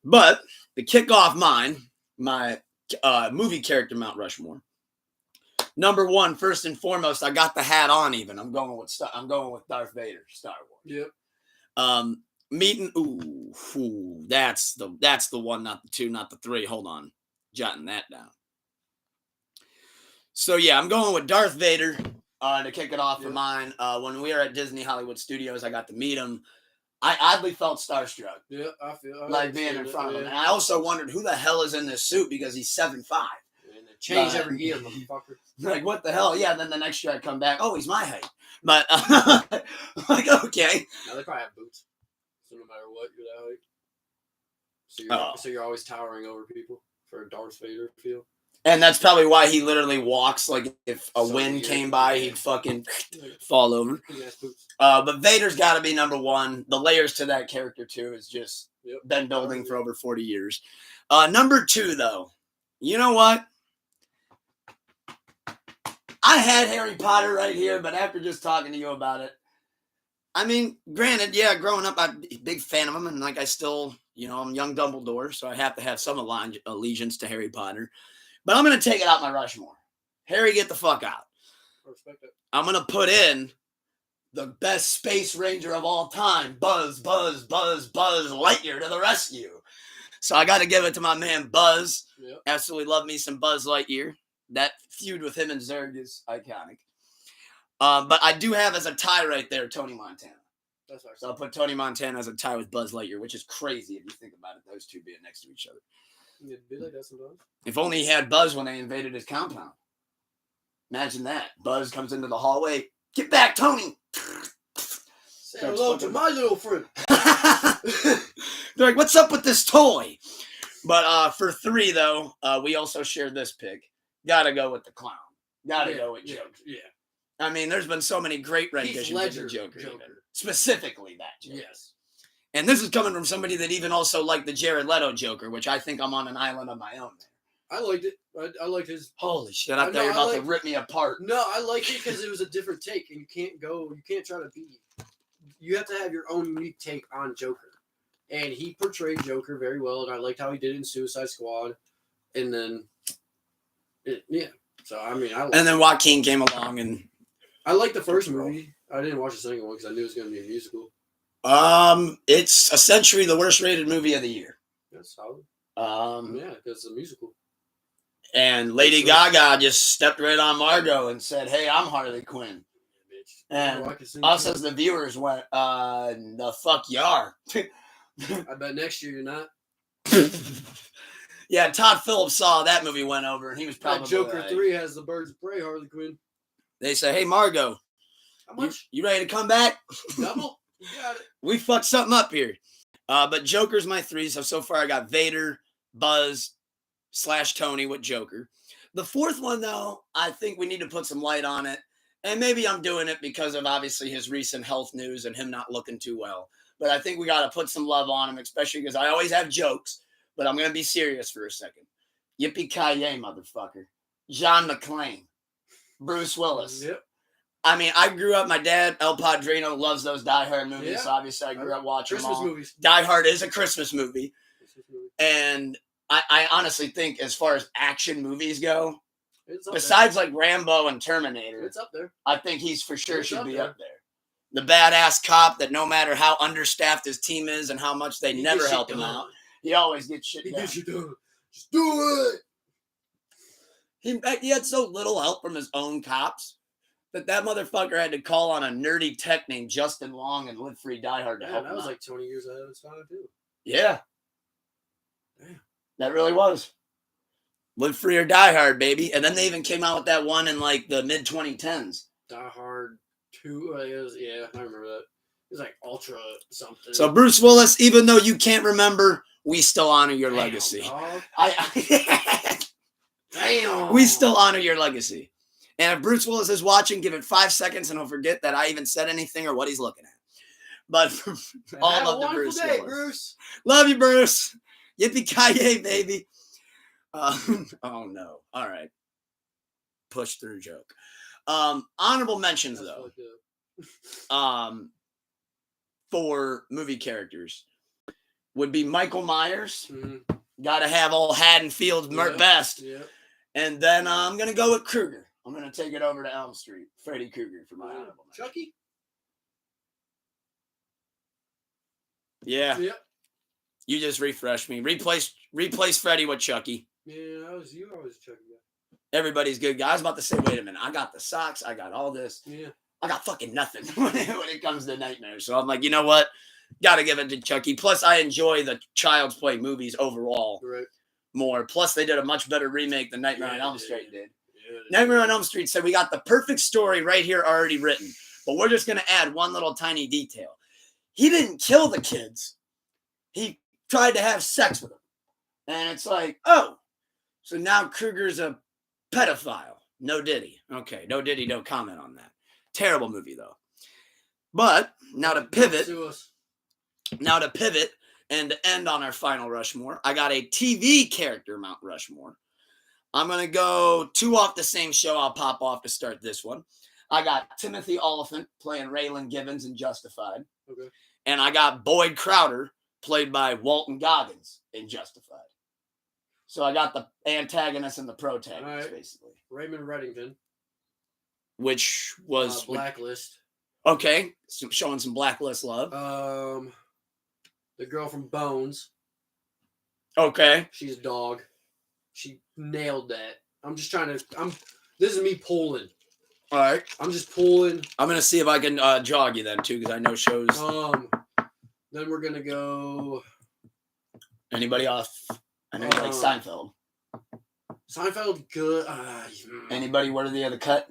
But to kick off my movie character Mount Rushmore. Number one, first and foremost, I got the hat on. Even I'm going with Darth Vader, Star Wars. Yep. Meeting. That's the one, not the two, not the three. Hold on, jotting that down. So yeah, I'm going with Darth Vader to kick it off for mine. When we were at Disney Hollywood Studios, I got to meet him. I oddly felt starstruck. Yeah, I feel like being in front of him. And I also wondered who the hell is in this suit because he's 7'5". And they change every year, motherfucker. Like, what the hell? Yeah, then the next year I come back. Oh, he's my height. But, like, okay. Now they probably have boots. So no matter what, you're that height. So you're always towering over people for a Darth Vader feel. And that's probably why he literally walks. Like, if a wind came by, he'd fucking fall over. But Vader's got to be number one. The layers to that character, too, is just been building for over 40 years. Number two, though. You know what? I had Harry Potter right here, but after just talking to you about it, I mean, granted, yeah, growing up, I'm a big fan of him, and like I still, I'm young Dumbledore, so I have to have some allegiance to Harry Potter. But I'm going to take it out my Rushmore. Harry, get the fuck out. I respect it. I'm going to put in the best space ranger of all time, Buzz Lightyear to the rescue. So I got to give it to my man Buzz. Yep. Absolutely love me some Buzz Lightyear. That feud with him and Zurg is iconic. But I do have as a tie right there, Tony Montana. That's right. So I'll put Tony Montana as a tie with Buzz Lightyear, which is crazy if you think about it, those two being next to each other. It'd be like that sometimes. If only he had Buzz when they invaded his compound. Imagine that. Buzz comes into the hallway. Get back, Tony! Say hello to my little friend. They're like, what's up with this toy? But for three, though, we also shared this pick. Gotta go with the clown. Gotta go with Joker. Yeah. I mean, there's been so many great renditions of the Joker. Specifically that Joker. Yes. And this is coming from somebody that even also liked the Jared Leto Joker, which I think I'm on an island of my own. I liked it. I liked his. Holy shit! I thought you were about to rip me apart. No, I liked it because it was a different take, and you can't try to be. You have to have your own unique take on Joker, and he portrayed Joker very well, and I liked how he did it in Suicide Squad, and then, So I mean, and then Joaquin came along, and I liked the first movie. I didn't watch the second one because I knew it was going to be a musical. It's essentially the worst rated movie of the year. That's solid. Yeah, because it's a musical. And Lady Gaga just stepped right on Margot and said, "Hey, I'm Harley Quinn." And us as the viewers went, "The fuck you are." I bet next year you're not. Yeah, Todd Phillips saw that movie went over, and he was probably Joker 3 has the Birds of Prey Harley Quinn. They say, "Hey, Margot, how much? You ready to come back?" Double. You got it. We fucked something up here. But Joker's my three. So far I got Vader, Buzz, / Tony with Joker. The fourth one, though, I think we need to put some light on it. And maybe I'm doing it because of obviously his recent health news and him not looking too well. But I think we got to put some love on him, especially because I always have jokes. But I'm going to be serious for a second. Yippee-ki-yay, motherfucker. John McClane. Bruce Willis. Yep. I mean, I grew up, my dad, El Padrino, loves those Die Hard movies. So obviously I grew up watching Christmas them all. Movies. Die Hard is a Christmas movie. And I honestly think as far as action movies go, besides like Rambo and Terminator, it's up there. I think he's for sure should be up there. The badass cop that no matter how understaffed his team is and how much they never help him out, he always gets shit done. He gets you done. Just do it. He had so little help from his own cops that motherfucker had to call on a nerdy tech named Justin Long and Live Free Die Hard to help him. That was like 20 years ahead of its time, too. Yeah. Damn. That really was. Live Free or Die Hard, baby. And then they even came out with that one in like the mid-2010s. Die Hard 2, I remember that. He's like ultra something. So Bruce Willis, even though you can't remember, we still honor your legacy. Dog. Damn. We still honor your legacy. And if Bruce Willis is watching, give it 5 seconds and he'll forget that I even said anything or what he's looking at. But all love to Bruce Willis. Bruce. Love you, Bruce. Yippee-ki-yay, baby. Oh, no. All right. Push through joke. Honorable mentions, though. For movie characters would be Michael Myers. Mm-hmm. Got to have old Haddonfield best. Yeah. And then I'm going to go with Krueger. I'm going to take it over to Elm Street. Freddy Krueger for my honorable mention. Chucky? Yeah. Yep. You just refreshed me. Replace Freddy with Chucky. Yeah, I was Chucky. Everybody's good guy. I was about to say, wait a minute. I got the socks. I got all this. Yeah. I got fucking nothing when it comes to nightmares. So I'm like, you know what? Got to give it to Chucky. Plus, I enjoy the Child's Play movies overall more. Plus, they did a much better remake than Nightmare on Elm Street did. Yeah, Nightmare on Elm Street said, we got the perfect story right here already written. But we're just going to add one little tiny detail. He didn't kill the kids. He tried to have sex with them. And it's like, oh, so now Krueger's a pedophile. No diddy. Okay, no diddy, no comment on that. Terrible movie, though. But now to pivot and to end on our final Rushmore, I got a TV character Mount Rushmore. I'm going to go 2 off the same show. I'll pop off to start this one. I got Timothy Olyphant playing Raylan Givens in Justified. Okay. And I got Boyd Crowder played by Walton Goggins in Justified. So I got the antagonist and the protagonist, basically. Raymond Reddington. Which was... Blacklist. Okay. So showing some Blacklist love. The girl from Bones. Okay. She's a dog. She nailed that. This is me pulling. All right. I'm just pulling. I'm going to see if I can jog you then, too, because I know shows. Then we're going to go... Anybody off? I know you like Seinfeld. Seinfeld, good. Anybody worthy of the cut?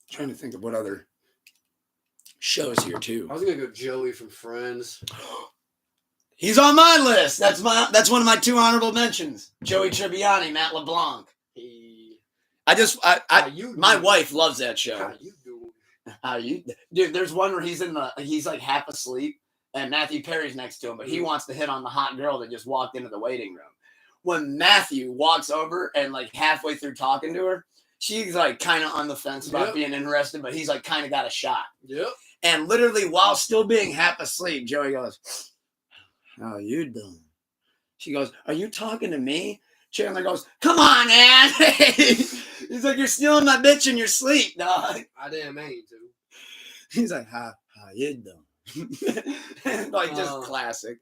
Trying to think of what other shows here, too. I was going to go Joey from Friends. He's on my list. That's one of my 2 honorable mentions. Joey Tribbiani, Matt LeBlanc. My wife loves that show. How you doing? How you, dude? There's one where he's like half asleep, and Matthew Perry's next to him, but he wants to hit on the hot girl that just walked into the waiting room. When Matthew walks over and like halfway through talking to her, she's like kind of on the fence about being interested, but he's like kind of got a shot. Yep. And literally, while still being half asleep, Joey goes, "How you doing?" She goes, "Are you talking to me?" Chandler goes, "Come on, man." He's like, "You're stealing my bitch in your sleep, dog." I didn't mean to. He's like, how you doing? Like, just classic.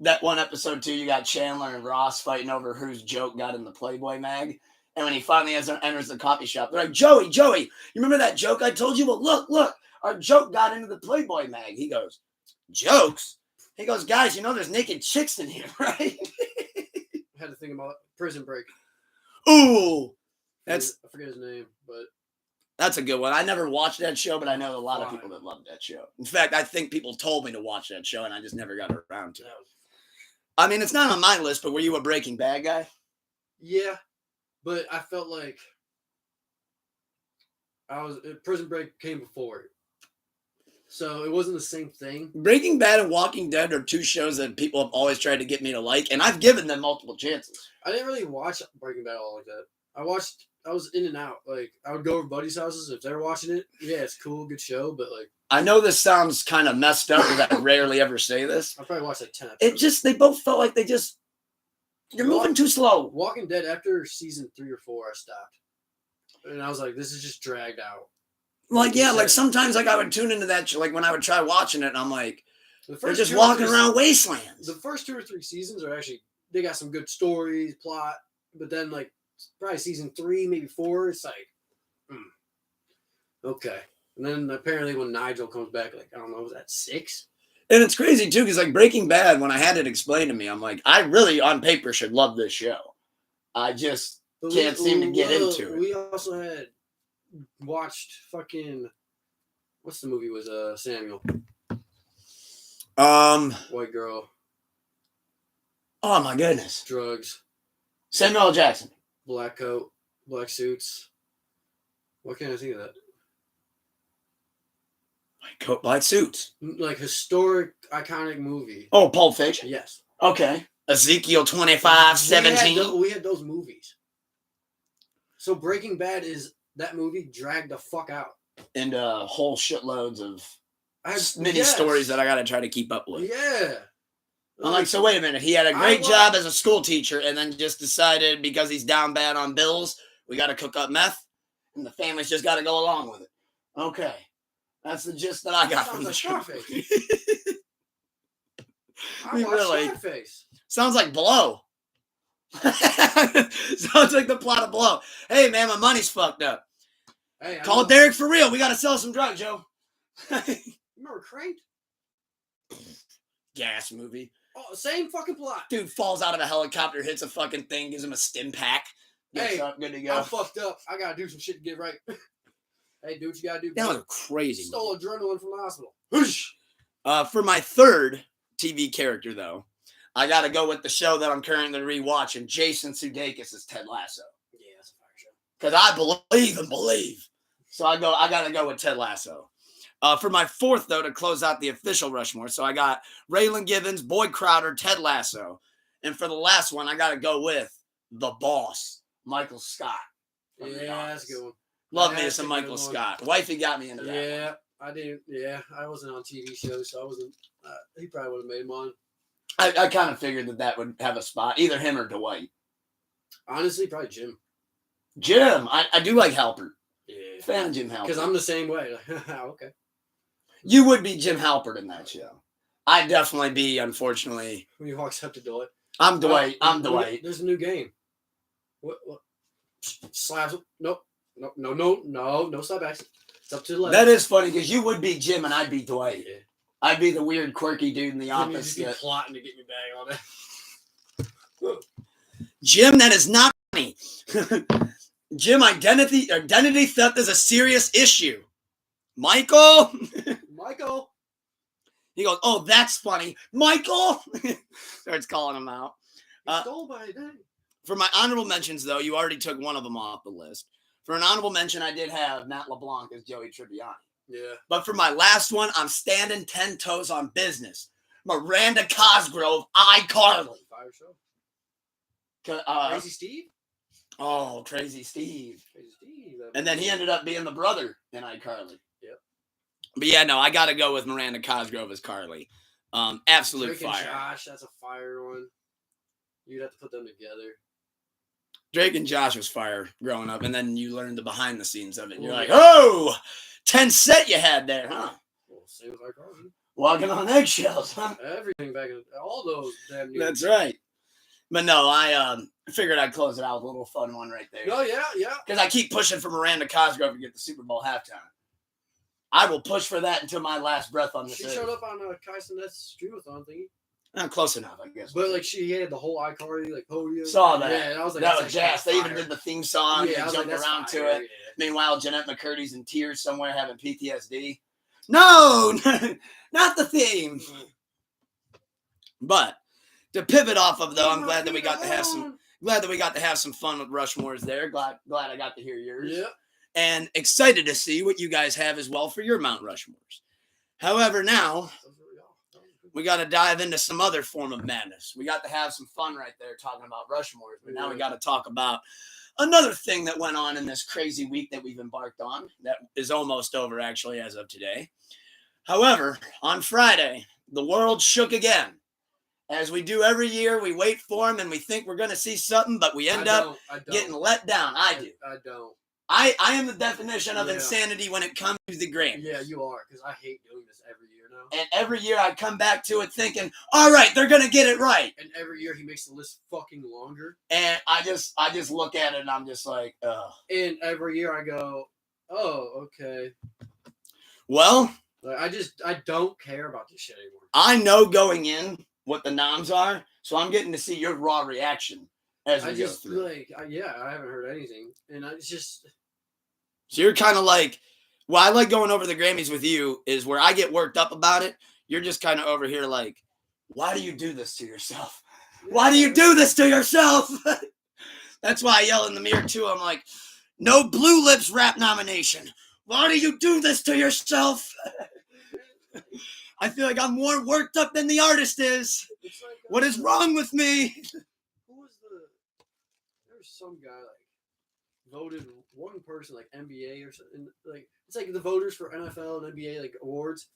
That one episode, too, you got Chandler and Ross fighting over whose joke got in the Playboy mag. And when he finally enters the coffee shop, they're like, Joey, you remember that joke I told you? Well, look, our joke got into the Playboy mag. He goes, jokes? He goes, guys, you know there's naked chicks in here, right? I had to think about Prison Break. Ooh. I forget his name, but... That's a good one. I never watched that show, but I know a lot of people that love that show. In fact, I think people told me to watch that show, and I just never got around to it. I mean, it's not on my list, but were you a Breaking Bad guy? Yeah, but I felt like Prison Break came before it. So it wasn't the same thing. Breaking Bad and Walking Dead are 2 shows that people have always tried to get me to like, and I've given them multiple chances. I didn't really watch Breaking Bad all like that. I was in and out. Like, I would go over buddies' houses if they're watching it. Yeah, it's cool, good show, but like... I know this sounds kind of messed up because I rarely ever say this. I probably watched like 10 episodes. They both felt like you're moving too slow. Walking Dead, after season 3 or 4, I stopped. And I was like, this is just dragged out. Like, yeah, like sometimes like I would tune into that, like when I would try watching it, and I'm like, they're just walking around wastelands. The first 2 or 3 seasons are actually, they got some good stories, plot, but then like probably season 3, maybe 4, it's like, okay. And then apparently when Nigel comes back, like, I don't know, was that 6? And it's crazy too, because like Breaking Bad, when I had it explained to me, I'm like, I really on paper should love this show. I just But can't seem to get into it. We also had watched fucking what's the movie was Samuel white girl Oh my goodness. drugs Samuel L. Jackson. black coat black suits. What can I think of that? White coat, black suits. Like historic iconic movie. Oh, Pulp Fiction. Yes. Okay. Ezekiel 25:17. We had those movies. So Breaking Bad is that movie dragged the fuck out. And whole shitloads of mini yes. stories that I gotta try to keep up with. Yeah. I'm like, so wait a minute. He had a great job as a school teacher and then just decided because he's down bad on bills, we got to cook up meth and the family's just got to go along with it. Okay. That's the gist that I got from the show. Sounds like Blow. Sounds like the plot of Blow. Hey, man, my money's fucked up. Hey, call Derek for real. We got to sell some drugs, Joe. Remember Cranked? Gas movie. Oh, same fucking plot. Dude falls out of a helicopter, hits a fucking thing, gives him a stim pack. Gets up, good to go. I'm fucked up. I gotta do some shit to get right. Hey, do what you gotta do. That was crazy. Stole adrenaline from the hospital. Whoosh. For my third TV character, though, I gotta go with the show that I'm currently rewatching. Jason Sudeikis' Ted Lasso. Yeah, that's a fire show. Because I believe. So I gotta go with Ted Lasso. For my fourth, though, to close out the official Rushmore, so I got Raylan Givens, Boyd Crowder, Ted Lasso. And for the last one, I got to go with The Boss, Michael Scott. Yeah, that's a good one. Love me some Michael Scott. Wifey got me into that. Yeah, I didn't. Yeah, I wasn't on TV shows, so I wasn't. He probably would have made mine. I kind of figured that would have a spot, either him or Dwight. Honestly, probably Jim. Jim, I do like Halpert. Yeah. Fan of Jim Halpert. Because I'm the same way. Okay. You would be Jim Halpert in that show. I'd definitely be, unfortunately. When he walks up to Dwight. I'm Dwight. I'm Dwight. There's a new game. What? Slaps. Nope. No stop action. It's up to the left. That is funny because you would be Jim and I'd be Dwight. Yeah. I'd be the weird, quirky dude in the office. You'd be plotting to get me back on it. Jim, that is not funny. Jim, identity theft is a serious issue. Michael. He goes, oh, that's funny. Michael. Starts calling him out. Stole my day. For my honorable mentions, though, you already took one of them off the list. For an honorable mention, I did have Matt LeBlanc as Joey Tribbiani. Yeah. But for my last one, I'm standing 10 toes on business. Miranda Cosgrove, iCarly. Fire show. Crazy Steve? Oh, Crazy Steve. Crazy Steve. And then he ended up being the brother in iCarly. Yep. But yeah, no, I got to go with Miranda Cosgrove as Carly. Absolute Drake fire. And Josh, that's a fire one. You'd have to put them together. Drake and Josh was fire growing up, and then you learned the behind the scenes of it. And you're like, oh, 10 set you had there, huh? Well, same with iCarly. Walking on eggshells, huh? Everything back in all those damn news. That's right. But no, I figured I'd close it out with a little fun one right there. Oh, yeah. Because I keep pushing for Miranda Cosgrove to get the Super Bowl halftime. I will push for that until my last breath on this. She showed up on Kai Cenat's streamathon thingy. Close enough, I guess. But like she had the whole iCarly like podium. Saw that. Yeah, I was like, that was jazz. They even did the theme song. Yeah, and jumped around to it. Yeah. Meanwhile, Jeanette McCurdy's in tears somewhere having PTSD. No, not the theme. But to pivot off of though, I'm glad that we got to have some fun with Rushmore's there. Glad I got to hear yours. Yeah. And excited to see what you guys have as well for your Mount Rushmores. However, now we got to dive into some other form of madness. We got to have some fun right there talking about Rushmores, but now we got to talk about another thing that went on in this crazy week that we've embarked on that is almost over actually as of today. However, on Friday, the world shook again. As we do every year, we wait for them and we think we're going to see something, but we end up getting let down. I do. I don't. I am the definition of insanity when it comes to the Grammys. Yeah, you are, because I hate doing this every year now. And every year I come back to it thinking, all right, they're going to get it right. And every year he makes the list fucking longer. And I just look at it and I'm just like, ugh. And every year I go, oh, okay. Well. Like, I don't care about this shit anymore. I know going in what the noms are, so I'm getting to see your raw reaction as we I go just through. I haven't heard anything, and it's just. So you're kind of like, well, I like going over the Grammys with you is where I get worked up about it. You're just kind of over here like, why do you do this to yourself? Why do you do this to yourself? That's why I yell in the mirror too. I'm like, no Blue Lips rap nomination. Why do you do this to yourself? I feel like I'm more worked up than the artist is. It's like, What is wrong with me? Who was there was some guy like voted one person like NBA or something. Like it's like the voters for NFL and NBA like awards.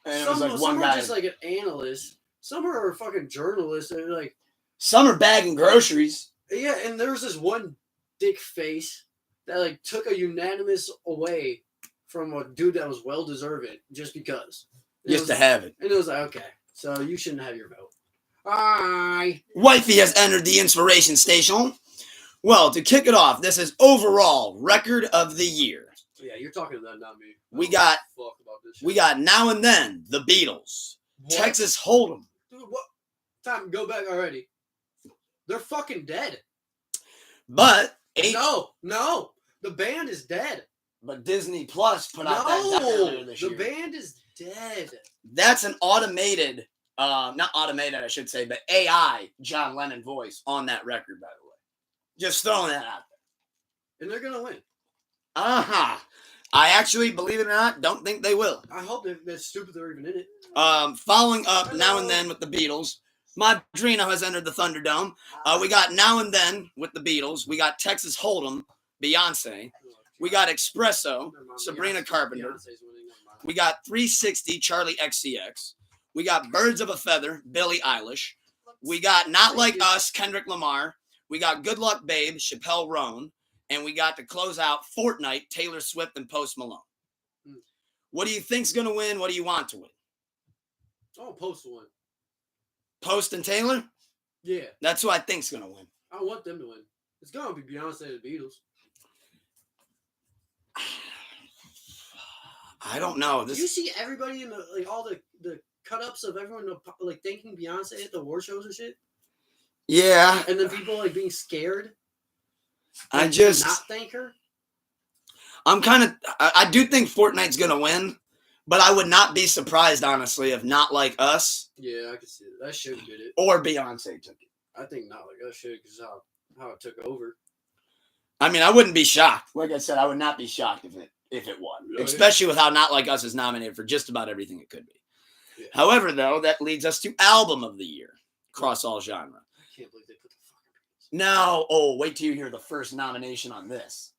And it was like one some guy. are just like an analyst. Some are fucking journalists. And they're like some are bagging groceries. Yeah, and there was this one dick face that like took a unanimous away from a dude that was well deserved just because. Just to have it. And it was like, okay, so you shouldn't have your vote. Bye. Wifey has entered the inspiration station. Well, to kick it off, this is overall record of the year. Yeah, you're talking to that, not me. We got fuck about this shit. We got Now and Then, The Beatles, What? Texas Hold'em. Dude, what? Time, go back already. They're fucking dead. But No, the band is dead. But Disney Plus put out that earlier this year. The band is dead. That's an automated, not automated, I should say, but AI John Lennon voice on that record, by the way. Just throwing that out there. And they're gonna win. Uh-huh. I actually, believe it or not, don't think they will. I hope they're stupid they're even in it. Following up Now and Then with the Beatles, Madrino has entered the Thunderdome. We got Now and Then with the Beatles. We got Texas Hold'em, Beyonce. We got Espresso, Sabrina Carpenter. We got 360, Charlie XCX. We got Birds of a Feather, Billie Eilish. We got Not Like Us, Kendrick Lamar. We got Good Luck Babe, Chappelle Roan. And we got to close out Fortnite, Taylor Swift and Post Malone. What do you think's going to win? What do you want to win? Oh, Post will win. Post and Taylor? Yeah. That's who I think's going to win. I want them to win. It's going to be Beyonce and the Beatles. I don't know. You see everybody in the like all the cut-ups of everyone like thanking Beyonce at the award shows and shit? Yeah. And then people like being scared. I just not thank her. I do think Fortnite's gonna win, but I would not be surprised, honestly, if Not Like Us. Yeah, I can see it. That should did it. Or Beyonce took it. I think Not Like Us should because how it took over. I mean, I wouldn't be shocked. Like I said, I would not be shocked if it won, especially with how Not Like Us is nominated for just about everything it could be. Yeah. However, though, that leads us to Album of the Year across all genre. I can't believe they put the fucking Beatles. Now, wait till you hear the first nomination on this.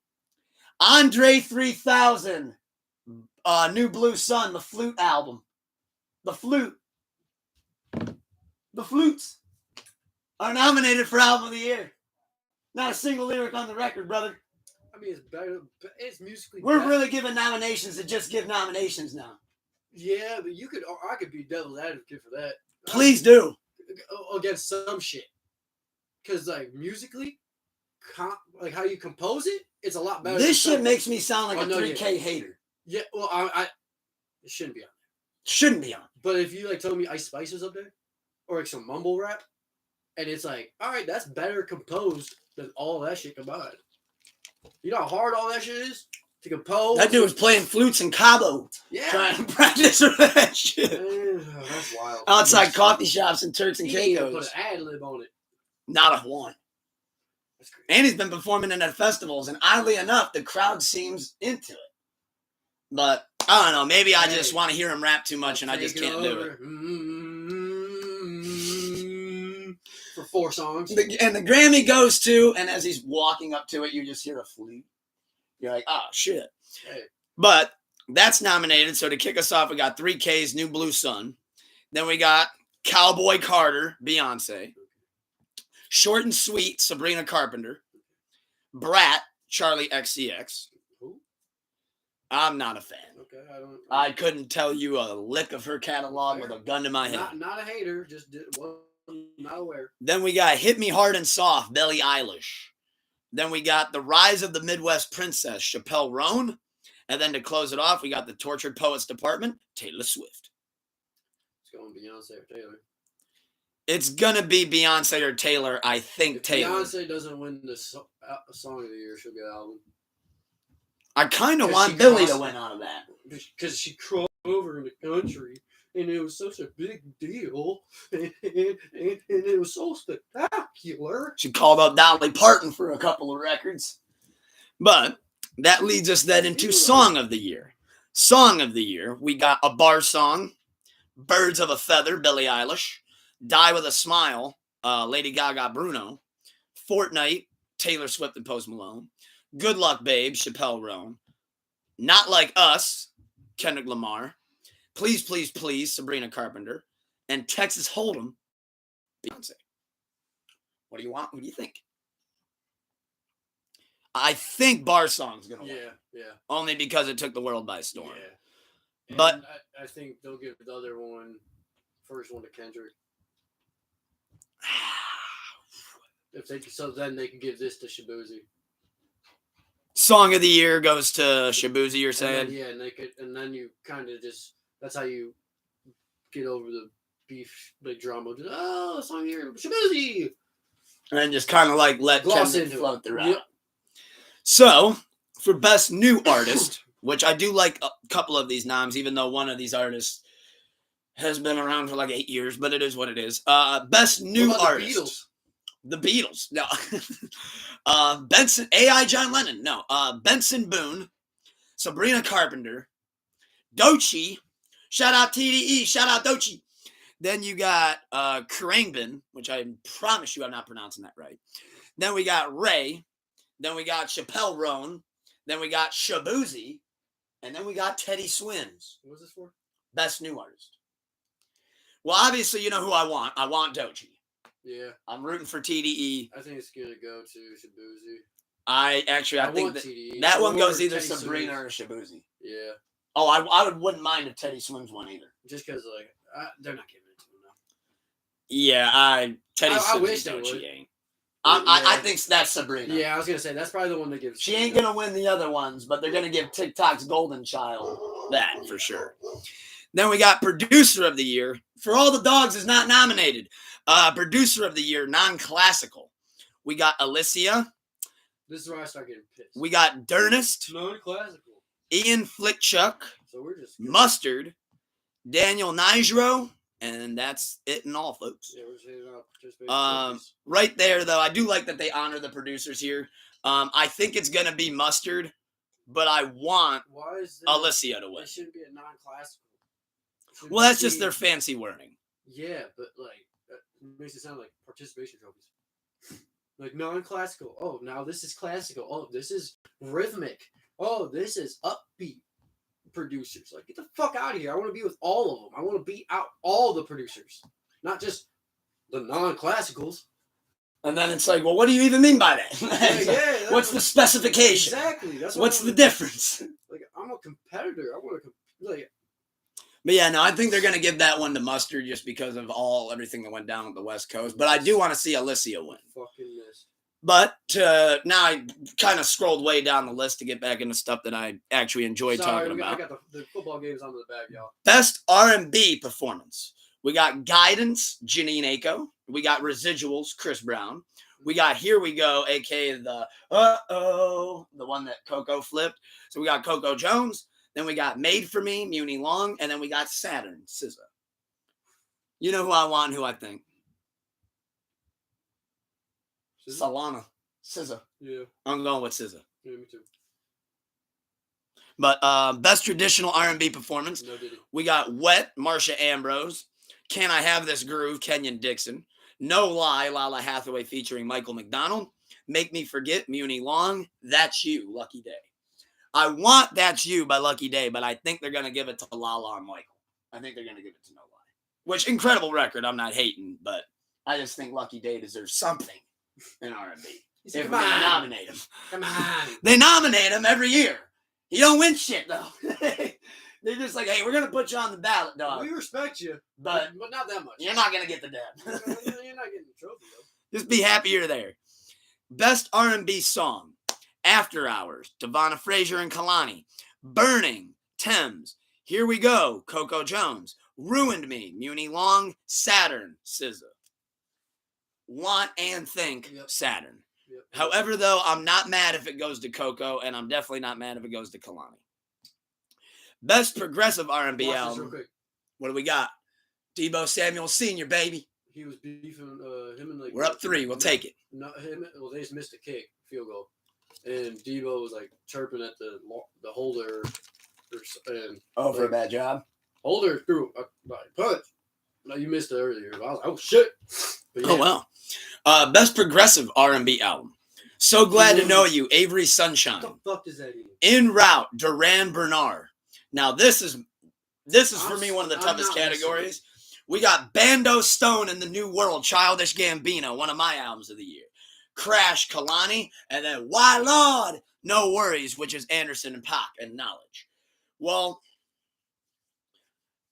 Andre 3000, New Blue Sun, the Flute album. The Flute. The Flutes are nominated for Album of the Year. Not a single lyric on the record, brother. I mean, it's better. It's musically. We're better. really giving nominations to just give nominations now. Yeah, but I could be devil's advocate for that. Please do. Against some shit. Because, like, musically, like how you compose it, it's a lot better. This shit makes me sound like a 3K hater. Yeah, well, it shouldn't be on there. Shouldn't be on. But if you, like, told me Ice Spice was up there, or, like, some mumble rap, and it's like, all right, that's better composed than all that shit combined. You know how hard all that shit is to compose? That dude was playing flutes in Cabo. Yeah. Trying to practice for that shit. That's wild. Outside coffee shops and Turks and Caicos. Put an ad-lib on it. Not a one. That's crazy. And he's been performing in at festivals, and oddly enough, the crowd seems into it. But, I don't know, maybe I just want to hear him rap too much, and I just can't do it. For 4 songs. And the Grammy goes to, and as he's walking up to it, you just hear a flute. You're like, oh, shit. Hey. But that's nominated. So to kick us off, we got 3K's New Blue Sun. Then we got Cowboy Carter, Beyonce. Short and Sweet, Sabrina Carpenter. Brat, Charlie XCX. Who? I'm not a fan. Okay, I couldn't tell you a lick of her catalog with a gun to my head. Not a hater, just not aware. Then we got Hit Me Hard and Soft, Billie Eilish. Then we got The Rise of the Midwest Princess, Chappelle Roan. And then to close it off, we got the Tortured Poets Department, Taylor Swift. It's going Beyonce or Taylor. It's going to be Beyonce or Taylor. I think If Taylor. Beyonce doesn't win the song of the year, she'll get an album. I kind of 'Cause want she Billie to crossed- win out of that. Because she crossed over in the country, and it was such a big deal, and it was so spectacular. She called up Dolly Parton for a couple of records. But that leads us then into Song of the Year. Song of the Year, we got A Bar Song, Birds of a Feather, Billie Eilish, Die with a Smile, Lady Gaga, Bruno, Fortnite, Taylor Swift and Post Malone, Good Luck Babe, Chappelle Roan, Not Like Us, Kendrick Lamar, Please, Please, Please, Sabrina Carpenter, and Texas Hold'em, Beyonce. What do you want? What do you think? I think Bar Song's going to win. Yeah. Only because it took the world by storm. Yeah. But and I think they'll give the other one, first one to Kendrick. So then they can give this to Shabuzi. Song of the Year goes to Shabuzi, you're saying? And then you kind of just, that's how you get over the beef, like drama. Just, Song of the Year, Shabuzi! And then just kind of like let Gloss Kendrick into float it. throughout. Yep. So, for Best New Artist, which I do like a couple of these noms, even though one of these artists has been around for like 8 years, but it is what it is. Best New Artist. The Beatles. No. Benson, AI John Lennon. No. Benson Boone, Sabrina Carpenter, Doechii. Shout out TDE. Shout out Doechii. Then you got Khruangbin, which I promise you I'm not pronouncing that right. Then we got Ray. Then we got Chappelle Roan. Then we got Shabuzi. And then we got Teddy Swims. What was this for? Best New Artist. Well, obviously, you know who I want. I want Doechii. Yeah. I'm rooting for TDE. I think it's going to go to Shabuzi. I think that TDE. that one goes either Teddy Sabrina Swims. or Shabuzi. Yeah. Oh, I wouldn't mind if Teddy Swims won either. Just because, like, they're not giving it to him now. Yeah, Teddy Swims I wish they Doechii would. ain't. I think that's Sabrina. Yeah, I was going to say, that's probably the one that gives. She ain't going to win the other ones, but they're going to give TikTok's Golden Child that for sure. Then we got Producer of the Year. For All the Dogs is not nominated. Producer of the Year, non-classical. We got Alicia. This is where I start getting pissed. We got Durnest. Non-classical. Ian Flickchuck. So we're just Mustard. Daniel Nigro. And that's it and all, folks. Yeah, we're just hitting out participation. Right there, though, I do like that they honor the producers here. I think it's going to be Mustard, but I want Alicia to win. It shouldn't be a non-classical. Well, that's just their fancy wording. Yeah, but like it makes it sound like participation trophies. Like non-classical. Oh, now this is classical. Oh, this is rhythmic. Oh, this is upbeat producers. Like, get the fuck out of here. I want to be with all of them. I want to beat out all the producers, not just the non-classicals. And then it's like, well, what do you even mean by that? What's the specification? Exactly. That's what's the difference? Like, I'm a competitor. I want to like. But yeah, no, I think they're going to give that one to Mustard just because of everything that went down at the West Coast. But I do want to see Alicia win. Fucking miss. But now I kind of scrolled way down the list to get back into stuff that I actually enjoy talking about. I got the football games on the bag, y'all. Best R&B performance. We got Guidance, Janine Aiko. We got Residuals, Chris Brown. We got Here We Go, a.k.a. the the one that Coco flipped. So we got Coco Jones. Then we got Made For Me, Muni Long. And then we got Saturn, SZA. You know who I want and who I think. Solana. SZA. Yeah. I'm going with SZA. Yeah, me too. But best traditional R&B performance. No Diddy. We got Wet, Marsha Ambrose. Can I Have This Groove, Kenyon Dixon. No Lie, Lala Hathaway featuring Michael McDonald. Make Me Forget, Muni Long. That's You, Lucky Day. I want That's You by Lucky Day, but I think they're going to give it to Lala and Michael. I think they're going to give it to No Lie. Which, incredible record. I'm not hating, but I just think Lucky Day deserves something in R&B. If we're going to nominate him. Come on. They nominate him every year. He don't win shit, though. They're just like, hey, we're going to put you on the ballot, dog. We respect you, but not that much. You're not going to get the dab. You're not getting the trophy, though. Just be happy you're there. Best R&B song. After Hours, Devonna Frazier and Kalani. Burning, Thames. Here We Go, Coco Jones. Ruined Me, Muni Long. Saturn, SZA. want and think Yep. Saturn. Yep. However, though, I'm not mad if it goes to Coco, and I'm definitely not mad if it goes to Kalani. Best progressive R&B Watch this real album. quick. What do we got? Debo Samuel Sr., baby. He was beefing him and like. We're up 3. We'll take it. Not him. Well, they just missed a kick, field goal, and Debo was like chirping at the holder, and for a bad job. Holder threw a punch. No, you missed it earlier. I was like, oh shit. But Oh wow. Best progressive R&B album. So Glad to Know You, Avery Sunshine. What the fuck does that mean? In Route, Duran Bernard. Now this is for me one of the toughest categories. We got Bando Stone in the New World, Childish Gambino, one of my albums of the year. Crash, Kalani, and then Why Lord, No Worries, which is Anderson and Pac and Knowledge. Well,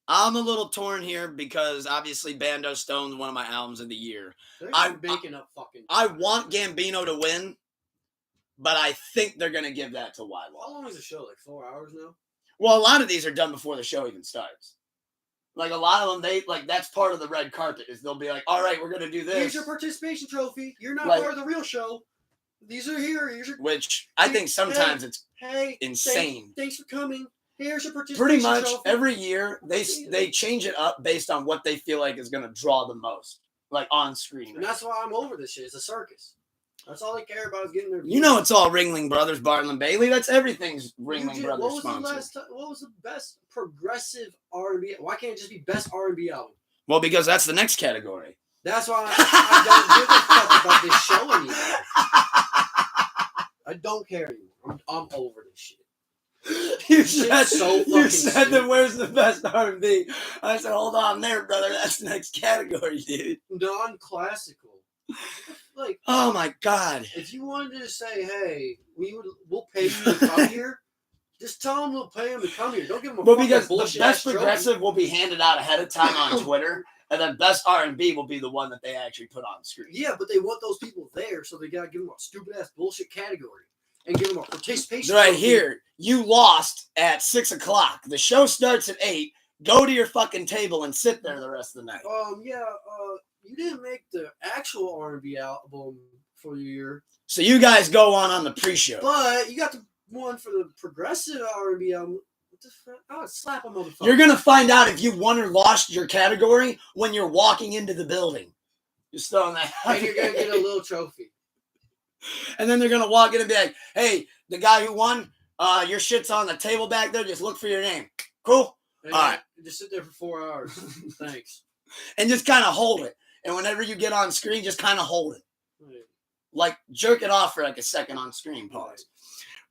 I'm a little torn here because obviously Bando Stone's one of my albums of the year. I'm making up fucking. I want Gambino to win, but I think they're gonna give that to Why Lord. How long is the show? Like 4 hours now? Well, a lot of these are done before the show even starts. Like a lot of them, that's part of the red carpet. Is they'll be like, "All right, we're gonna do this." Here's your participation trophy. You're not Like, part of the real show. These are here. Here's your. Which I think sometimes it's Hey, insane. Thanks for coming. Here's your participation Pretty much trophy. every year they change it up based on what they feel like is gonna draw the most, like on screen. And that's why I'm over this shit. It's a circus. That's all they care about is getting their. You know, it's all Ringling Brothers, Bartlett and Bailey. That's everything's Ringling Brothers sponsored. What was the best progressive R&B? Why can't it just be best R&B album? Well, because that's the next category. That's why I don't give a fuck about this show anymore. I don't care anymore. I'm over this shit. You said stupid. that where's the best R&B? I said, hold on there, brother. That's the next category, dude. Non-classical. Like, oh my god! If you wanted to say, "Hey, we'll pay you to come here," just tell them we'll pay them to come here. Don't give them a because bullshit. The best progressive will be handed out ahead of time on Twitter, and then best R&B will be the one that they actually put on screen. Yeah, but they want those people there, so they gotta give them a stupid ass bullshit category and give them a participation. Right here, you lost at 6:00. The show starts at 8. Go to your fucking table and sit there the rest of the night. You didn't make the actual R&B album for the year. So you guys go on the pre-show. But you got the one for the progressive R&B album. What the fuck? I would slap a motherfucker. You're going to find out if you won or lost your category when you're walking into the building. Just throwing that out. And you're going to get a little trophy. And then they're going to walk in and be like, hey, the guy who won, your shit's on the table back there. Just look for your name. Cool? And all right. Just sit there for 4 hours. Thanks. And just kind of hold it. And whenever you get on screen, just kind of hold it. Right. Like, jerk it off for like a second on screen. Pause. Right.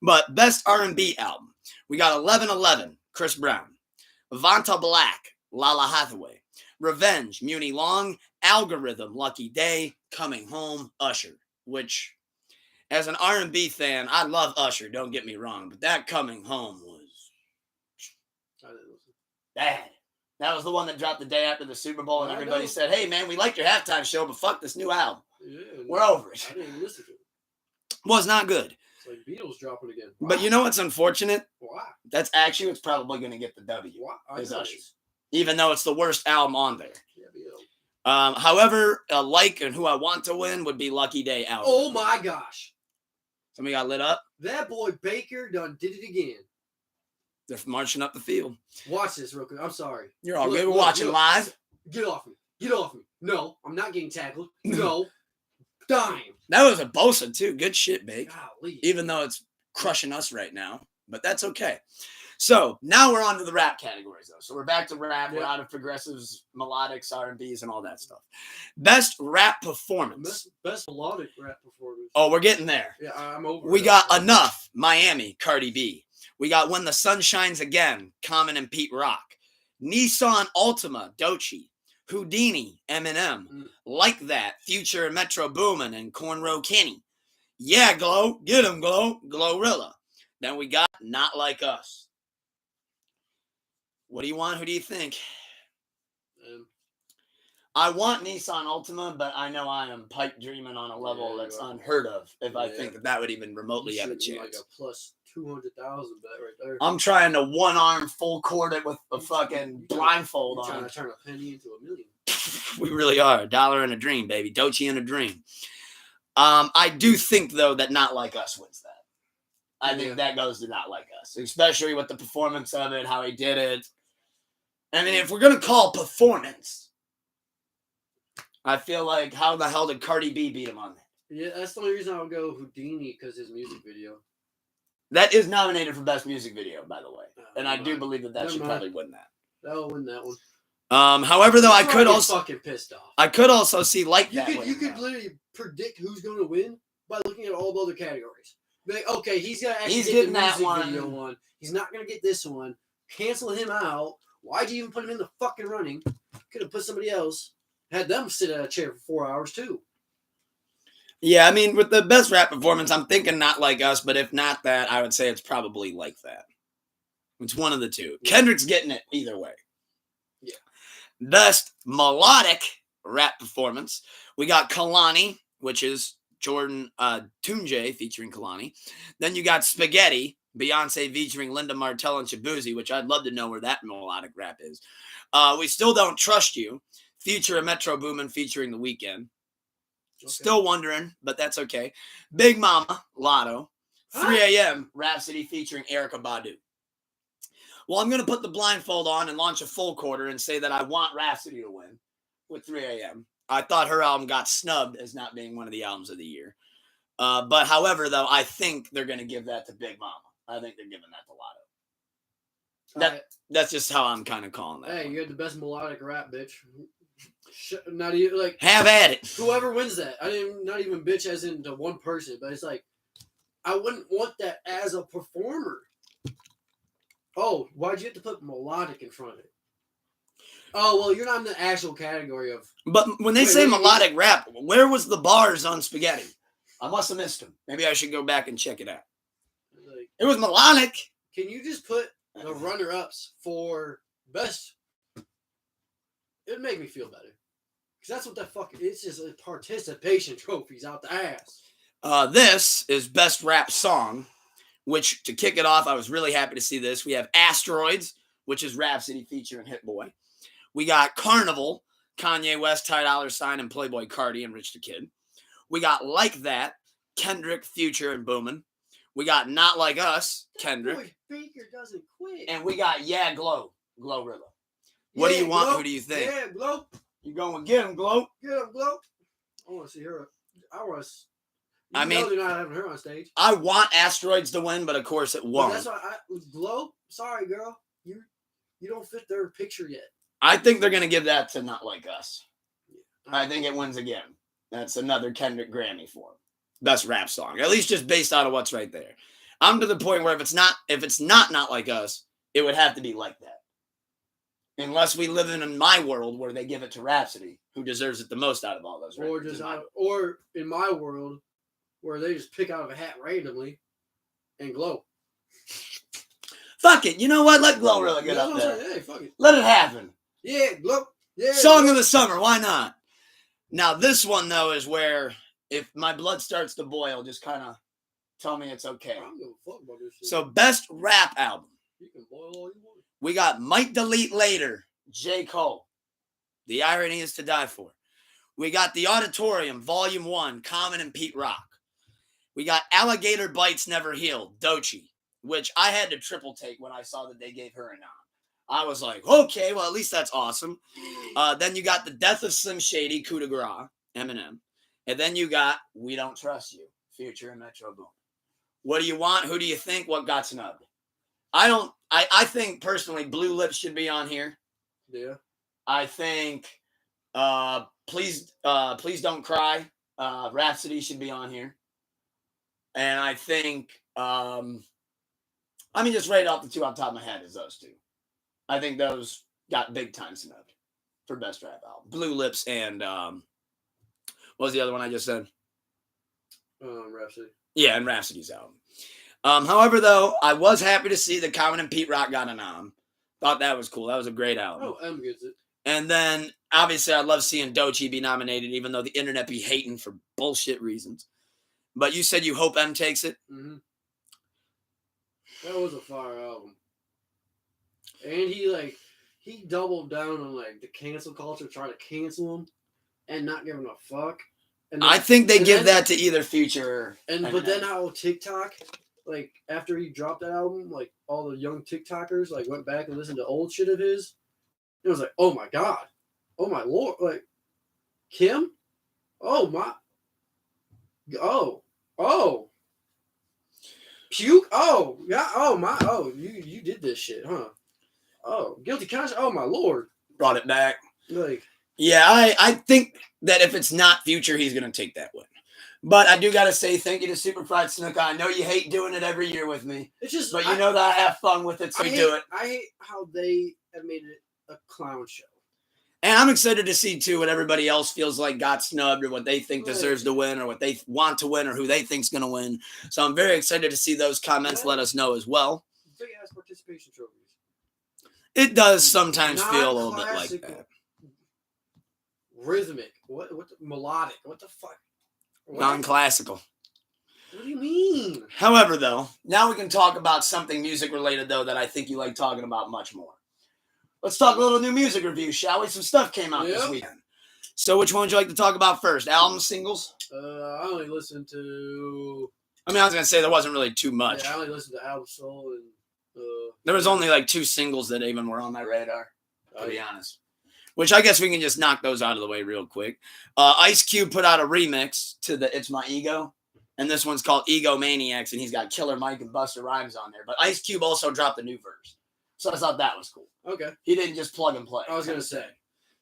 But best R&B album. We got 11:11, Chris Brown. Vanta Black, Lala Hathaway. Revenge, Muni Long. Algorithm, Lucky Day. Coming Home, Usher. Which, as an R&B fan, I love Usher, don't get me wrong. But that Coming Home was bad. That was the one that dropped the day after the Super Bowl, and everybody said, hey, man, we liked your halftime show, but fuck this new album. Yeah, we're over it. I didn't even listen to it. Was not good. It's like Beatles dropping again. Wow. But you know what's unfortunate? Why? That's actually what's probably going to get the W. Why? Is Usher. Even though it's the worst album on there. Yeah, however, and who I want to win would be Lucky Day Out. Oh my gosh. Somebody got lit up? That boy Baker done did it again. They're marching up the field. Watch this real quick. I'm sorry. You're all good. We're watching live. Get off me. Get off me. No, I'm not getting tackled. No. Dying. That was a Bosa, too. Good shit, Bake. Golly. Even though it's crushing us right now. But that's okay. So, now we're on to the rap categories, though. So, we're back to rap. We're out of progressives, melodics, R&Bs, and all that stuff. Best rap performance. Best melodic rap performance. Oh, we're getting there. Yeah, I'm over We got Enough, Miami, Cardi B. We got When the Sun Shines Again, Common and Pete Rock. Nissan Altima, Doechii. Houdini, Eminem. Like That, Future and Metro Boomin and Cornrow Kenny. Yeah, Glow. Get him, Glow. Glorilla. Then we got Not Like Us. What do you want? Who do you think? I want Nissan Altima, but I know I am pipe dreaming on a level that's unheard of if I think that would even remotely have a chance. Like a plus 200,000 bet right there. I'm trying to one-arm full court it with a fucking blindfold on. Trying to turn a penny into $1 million. We really are. $1 and a dream, baby. Doechii and a dream. I do think, though, that Not Like Us wins that. I think that goes to Not Like Us, especially with the performance of it, how he did it. I mean, if we're going to call performance, I feel like how the hell did Cardi B beat him on that? Yeah, that's the only reason I would go Houdini, because his music video. That is nominated for Best Music Video, by the way. And I do mind. believe that Never should mind. probably win that. That'll win that one. However, though, I That's could why I get also fucking pissed off. I could also see like You that. could literally predict who's going to win by looking at all the other categories. Be like, okay, he's gonna actually get the music video one. He's not gonna get this one. Cancel him out. Why'd you even put him in the fucking running? Could have put somebody else. Had them sit at a chair for 4 hours too. Yeah, I mean, with the Best Rap Performance, I'm thinking Not Like Us, but if not that, I would say it's probably Like That. It's one of the two. Yeah. Kendrick's getting it either way. Yeah. Best Melodic Rap Performance. We got Kalani, which is Jordan Tunje featuring Kalani. Then you got Spaghetti, Beyonce featuring Linda Martell and Shabuzi, which I'd love to know where that melodic rap is. We Still Don't Trust You, featuring Metro Boomin featuring The Weeknd. Okay. Still wondering, but that's okay. Big Mama, Lotta. 3 a.m. Rhapsody featuring Erykah Badu. Well, I'm going to put the blindfold on and launch a full quarter and say that I want Rhapsody to win with 3 a.m. I thought her album got snubbed as not being one of the albums of the year. But however, though, I think they're going to give that to Big Mama. I think they're giving that to Lotta. That's just how I'm kind of calling that. Hey, you had the best melodic rap, bitch. Not even like have at it. Whoever wins that, not even bitch as in to one person, but it's like I wouldn't want that as a performer. Oh, why'd you have to put melodic in front of it? Oh, well, you're not in the actual category of. But when they say melodic rap, where was the bars on Spaghetti? I must have missed them. Maybe I should go back and check it out. Like, it was melodic. Can you just put the runner-ups for best? It'd make me feel better. Because that's what that fucking... It's just a participation trophies out the ass. This is Best Rap Song, which, to kick it off, I was really happy to see this. We have Asteroids, which is Rhapsody featuring Hit Boy. We got Carnival, Kanye West, Ty Dolla $ign, and Playboy Cardi and Rich the Kid. We got Like That, Kendrick, Future, and Boomin. We got Not Like Us, Kendrick. Boy, Baker doesn't quit. And we got Yeah, Glow, Glorilla. What do you want? Glow. Who do you think? Yeah, Glow. You going to get him, Glow? Get him, Glow. I want to see her. I want to. I mean, they're not having her on stage. I want Asteroids to win, but of course it won't. But that's why Glow. Sorry, girl. You don't fit their picture yet. I think they're going to give that to Not Like Us. Yeah. I think it wins again. That's another Kendrick Grammy for him. Best rap song. At least just based out of what's right there. I'm to the point where if it's not Like Us, it would have to be Like That. Unless we live in my world where they give it to Rhapsody, who deserves it the most out of all those records. Or in my world, where they just pick out of a hat randomly and Glow. Fuck it. You know what? Let Glorilla get up there. Hey, fuck it. Let it happen. Yeah, Glow. Yeah. Song of the summer. Why not? Now, this one, though, is where if my blood starts to boil, just kind of tell me it's okay. I don't give a fuck about this shit. So, best rap album. You can boil all you want. We got Might Delete Later, J. Cole. The Irony Is to Die For. We got The Auditorium, Volume 1, Common and Pete Rock. We got Alligator Bites Never Healed, Doechii, which I had to triple take when I saw that they gave her a nom. I was like, okay, well, at least that's awesome. Then you got The Death of Slim Shady, Coup de Grace, Eminem. And then you got We Don't Trust You, Future and Metro Boomin. What do you want? Who do you think? What got snubbed? I think personally Blue Lips should be on here. Yeah. I think Please Don't Cry, Rhapsody should be on here. And I think just right off the two off the top of my head is those two. I think those got big time snubbed for best rap album. Blue Lips and what was the other one I just said? Rhapsody. Yeah, and Rhapsody's album. However, though, I was happy to see that Common and Pete Rock got a nom. Thought that was cool. That was a great album. Oh, M gets it. And then, obviously, I love seeing Doechii be nominated, even though the internet be hating for bullshit reasons. But you said you hope M takes it? Mm-hmm. That was a fire album. And he he doubled down on like the cancel culture, trying to cancel him, and not giving a fuck. And I think they give that to either Future. But then how TikTok, like after he dropped that album, like all the young TikTokers like went back and listened to old shit of his. It was like, oh my god, oh my lord, like Kim, oh my, oh, puke, oh yeah, oh my, oh you did this shit, huh? Oh, guilty conscience, oh my lord, Brought it back. like. Yeah, I think that if it's not Future, he's going to take that win. But I do got to say thank you to SupaFriedSnuka. I know you hate doing it every year with me. It's just, but you know that I have fun with it, so do it. I hate how they have made it a clown show. And I'm excited to see, too, what everybody else feels like got snubbed or what they think deserves to win or what they want to win or who they think's going to win. So I'm very excited to see those comments. Let us know as well. Big-ass participation trophies. It does sometimes feel a little bit like that. Rhythmic. What melodic? What the fuck? Non-classical. What do you mean? However, though, now we can talk about something music-related, though, that I think you like talking about much more. Let's talk a little new music review, shall we? Some stuff came out this weekend. So which one would you like to talk about first? Albums, singles? I only listened to... I mean, I was going to say there wasn't really too much. Yeah, I only listened to Album Soul and... there was only like 2 singles that even were on my radar, to be honest. Which I guess we can just knock those out of the way real quick. Ice Cube put out a remix to the It's My Ego. And this one's called Ego Maniacs. And he's got Killer Mike and Busta Rhymes on there. But Ice Cube also dropped a new verse. So I thought that was cool. Okay. He didn't just plug and play. I was going to say.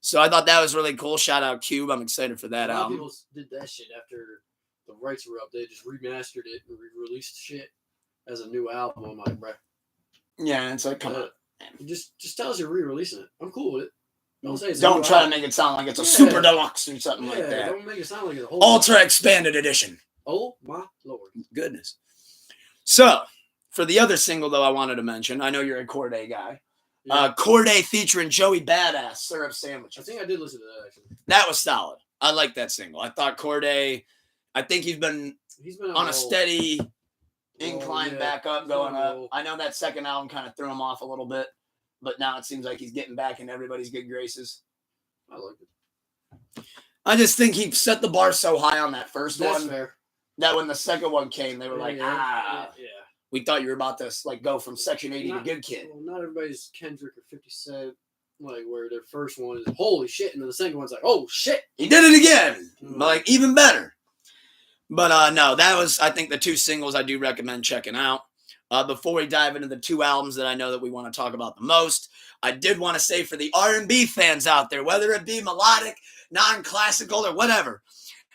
So I thought that was really cool. Shout out Cube. I'm excited for that album. A lot of people did that shit after the rights were up. They just remastered it and re-released shit as a new album. I'm like, bruh. Yeah, it's like, come on. Just tell us you're re-releasing it. I'm cool with it. Don't try to make it sound like it's a super deluxe or something like that. Don't make it sound like it's a whole Ultra expanded edition. Oh my lord. Goodness. So, for the other single, though, I wanted to mention, I know you're a Corday guy. Yeah. Corday featuring Joey Badass, Syrup Sandwich. I think I did listen to that, actually. That was solid. I like that single. I thought Corday, I think he's been on a steady incline back up, going up. I know that second album kind of threw him off a little bit. But now it seems like he's getting back in everybody's good graces. I like it. I just think he set the bar so high on that first That's one fair. That when the second one came, they were like, yeah. We thought you were about to like go from Section 80 to Good Kid. Well, not everybody's Kendrick or 50 Cent, like where their first one is holy shit, and then the second one's like, oh shit, he did it again, like even better. But no, that was I think the 2 singles I do recommend checking out. Before we dive into the 2 albums that I know that we want to talk about the most, I did want to say for the R&B fans out there, whether it be melodic, non-classical, or whatever,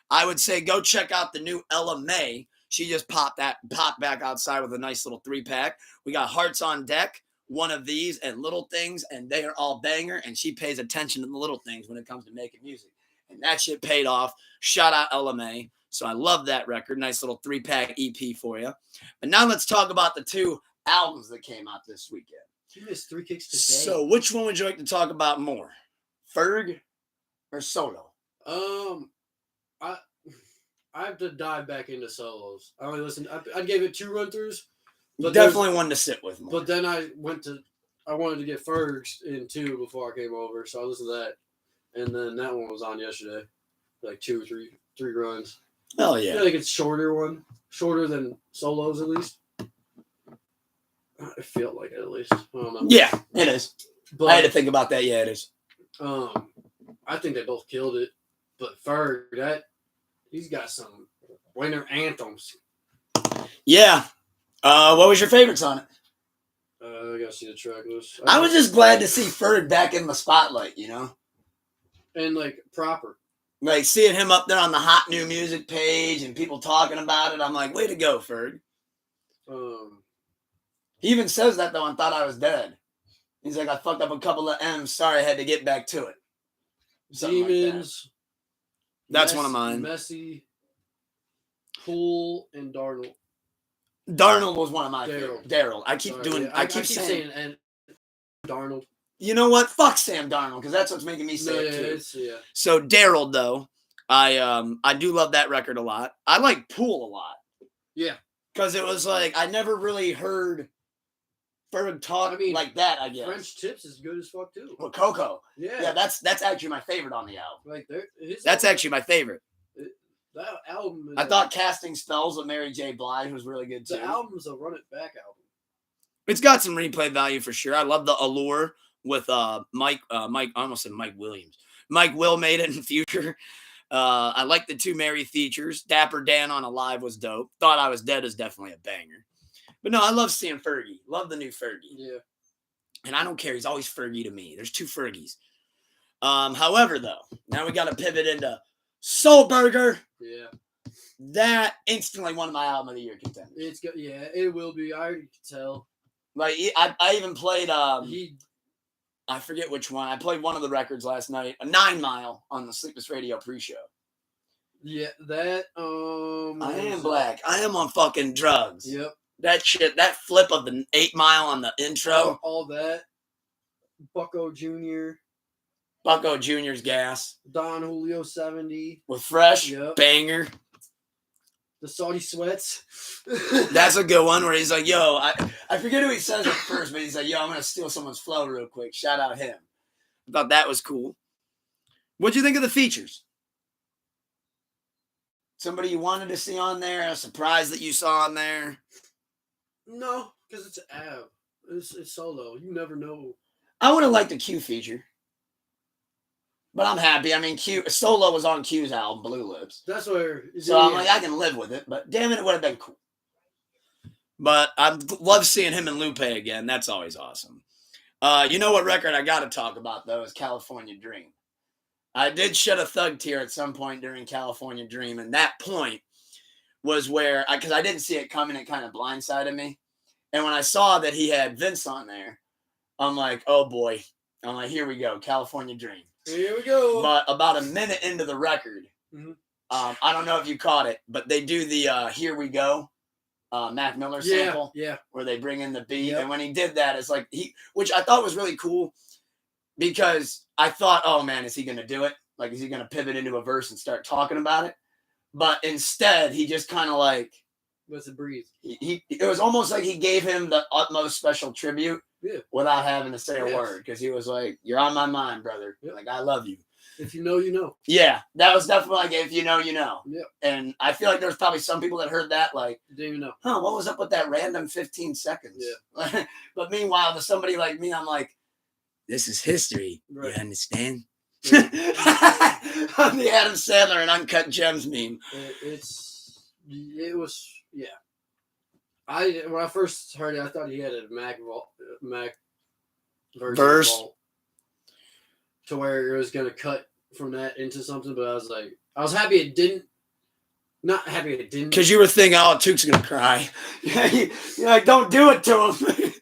I would say go check out the new Ella Mai. She just popped back outside with a nice little 3-pack. We got Hearts on Deck, One of These, and Little Things, and they are all banger, and she pays attention to the little things when it comes to making music. And that shit paid off. Shout out Ella Mai. So I love that record. Nice little 3-pack EP for you. But now let's talk about the 2 albums that came out this weekend. You missed 3 kicks today. So which one would you like to talk about more? Ferg or Solo? I have to dive back into solos. I only listened. I gave it 2 run-throughs. But definitely one to sit with more. But then I wanted to get Ferg's in too before I came over. So I listened to that. And then that one was on yesterday. Like 2 or 3 runs. Oh, yeah. I feel like it's shorter than solos at least. I feel like it at least. I don't know. Yeah, it is. But, I had to think about that. Yeah, it is. I think they both killed it. But Ferg, he's got some winter anthems. Yeah. What was your favorites on it? I gotta see the track list. I was just glad to see Ferg back in the spotlight, you know? And like proper. Like seeing him up there on the hot new music page and people talking about it, I'm like, way to go, Ferg. He even says that though, and Thought I Was Dead. He's like, I fucked up a couple of M's. Sorry, I had to get back to it. Something Demons. Like That's one of mine. Messi, Poole, and Darnold. Darnold was one of my favorites. Daryl. I keep saying and Darnold. You know what? Fuck Sam Darnold, because that's what's making me say it too. Yeah. So Daryl, though, I do love that record a lot. I like Pool a lot. Yeah. Because it was like I never really heard Ferg talk like that, I guess. French Tips is good as fuck too. Well, Coco. Yeah. Yeah, that's actually my favorite on the album. Like that's actually my favorite. That album is I thought Casting Spells with Mary J. Blige was really good too. The album's a Run It Back album. It's got some replay value for sure. I love the Allure with Mike. I almost said Mike Williams. Mike Will made it in Future. I like the two Mary features. Dapper Dan on Alive was dope. Thought I Was Dead is definitely a banger. But no, I love seeing Fergie. Love the new Fergie. Yeah. And I don't care. He's always Fergie to me. There's two Fergies. However, though, now we got to pivot into Soul Burger. Yeah. That instantly one of my album of the year contenders. It's good. Yeah, it will be. I already can tell. Like I even played I forget which one. I played one of the records last night, a 9 Mile on the Sleepless Radio pre-show. Yeah, that I Am Black. I Am on fucking drugs. Yep. That shit, that flip of the 8 Mile on the intro. All that. Bucko Jr. Bucko Jr.'s gas. Don Julio 70. With Fresh. Yep. Banger. The Saudi Sweats. That's a good one where he's like, yo, I forget who he says at first, but he's like, yo, I'm going to steal someone's flow real quick. Shout out him. I thought that was cool. What'd you think of the features? Somebody you wanted to see on there? A surprise that you saw on there? No, because it's an Av. It's solo. You never know. I would have liked a Q feature. But I'm happy. I mean, Solo was on Q's album, Blue Lips. That's where. So I'm like, I can live with it. But damn it would have been cool. But I love seeing him and Lupe again. That's always awesome. You know what record I got to talk about, though, is California Dream. I did shed a thug tear at some point during California Dream. And that point was where, because I didn't see it coming, it kind of blindsided me. And when I saw that he had Vince on there, I'm like, oh boy. I'm like, here we go, California Dream. Here we go. But about a minute into the record, I don't know if you caught it, but they do the Here We Go Mac Miller sample. Yeah. Where they bring in the beat. Yep. And when he did that, it's like, which I thought was really cool because I thought, oh man, is he going to do it? Like, is he going to pivot into a verse and start talking about it? But instead, he just kind of like. Let's breathe. It was almost like he gave him the utmost special tribute. Yeah. Without having to say a word, because he was like, "You're on my mind, brother. Yep. Like I love you. If you know, you know." Yeah, that was definitely like, if you know, you know. Yeah. And I feel like there's probably some people that heard that like, didn't even know. Huh? What was up with that random 15 seconds? Yeah. But meanwhile, to somebody like me, I'm like, this is history. Right. You understand? Yeah. On the Adam Sandler and Uncut Gems meme. It was. When I first heard it, I thought he had a Mac verse to where it was gonna cut from that into something, but I was happy it didn't. Not happy it didn't. Because you were thinking, oh, Took's gonna cry. You're like, don't do it to him.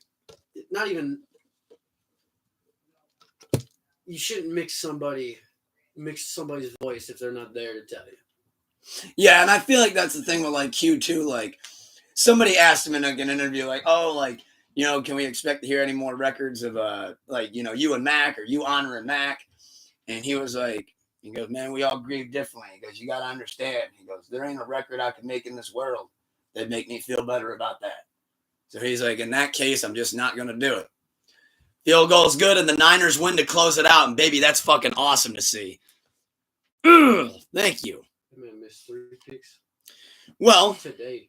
Not even. You shouldn't mix somebody's voice if they're not there to tell you. Yeah, and I feel like that's the thing with like Q too. Like somebody asked him in an interview, like, "Oh, like, you know, can we expect to hear any more records of like, you know, you and Mac or you honoring Mac?" And he was like, he goes, "Man, we all grieve differently." He goes, "You got to understand." He goes, "There ain't a record I can make in this world that'd make me feel better about that." So he's like, in that case, I'm just not gonna do it. Field goal's good, and the Niners win to close it out, and baby, that's fucking awesome to see. Thank you. Man, missed 3 picks. Well, today.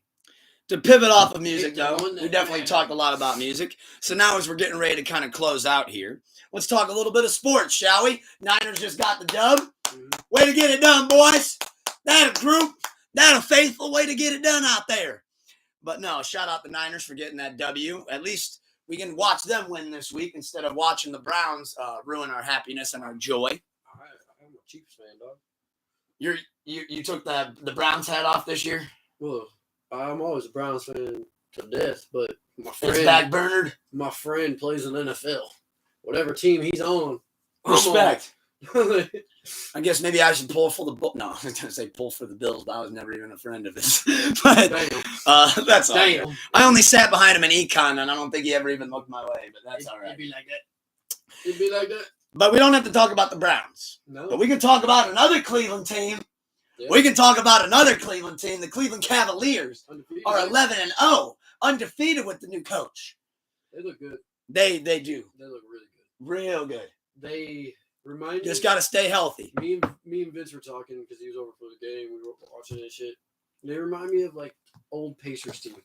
To pivot off of music, though, we definitely talked a lot about music. So now as we're getting ready to kind of close out here, let's talk a little bit of sports, shall we? Niners just got the dub. Way to get it done, boys. That a group. That a faithful way to get it done out there. But no, shout out the Niners for getting that W. At least we can watch them win this week instead of watching the Browns ruin our happiness and our joy. I'm a Chiefs fan, dog. You took the Browns hat off this year? Well, I'm always a Browns fan to death, but my friend, it's backburnered. My friend plays in NFL. Whatever team he's on, respect. I guess maybe I should pull for the Bills. No, I was going to say pull for the Bills, but I was never even a friend of his. But that's all right. I only sat behind him in econ, and I don't think he ever even looked my way, but that's all right. It'd be like that. It'd be like that. But we don't have to talk about the Browns. No. But we can talk about another Cleveland team. Yeah. We can talk about another Cleveland team. The Cleveland Cavaliers are 11-0, undefeated with the new coach. They look good. They do. They look really good. Real good. They remind me. Just got to stay healthy. Me and Vince were talking because he was over for the game. We were watching this shit. They remind me of like old Pacers team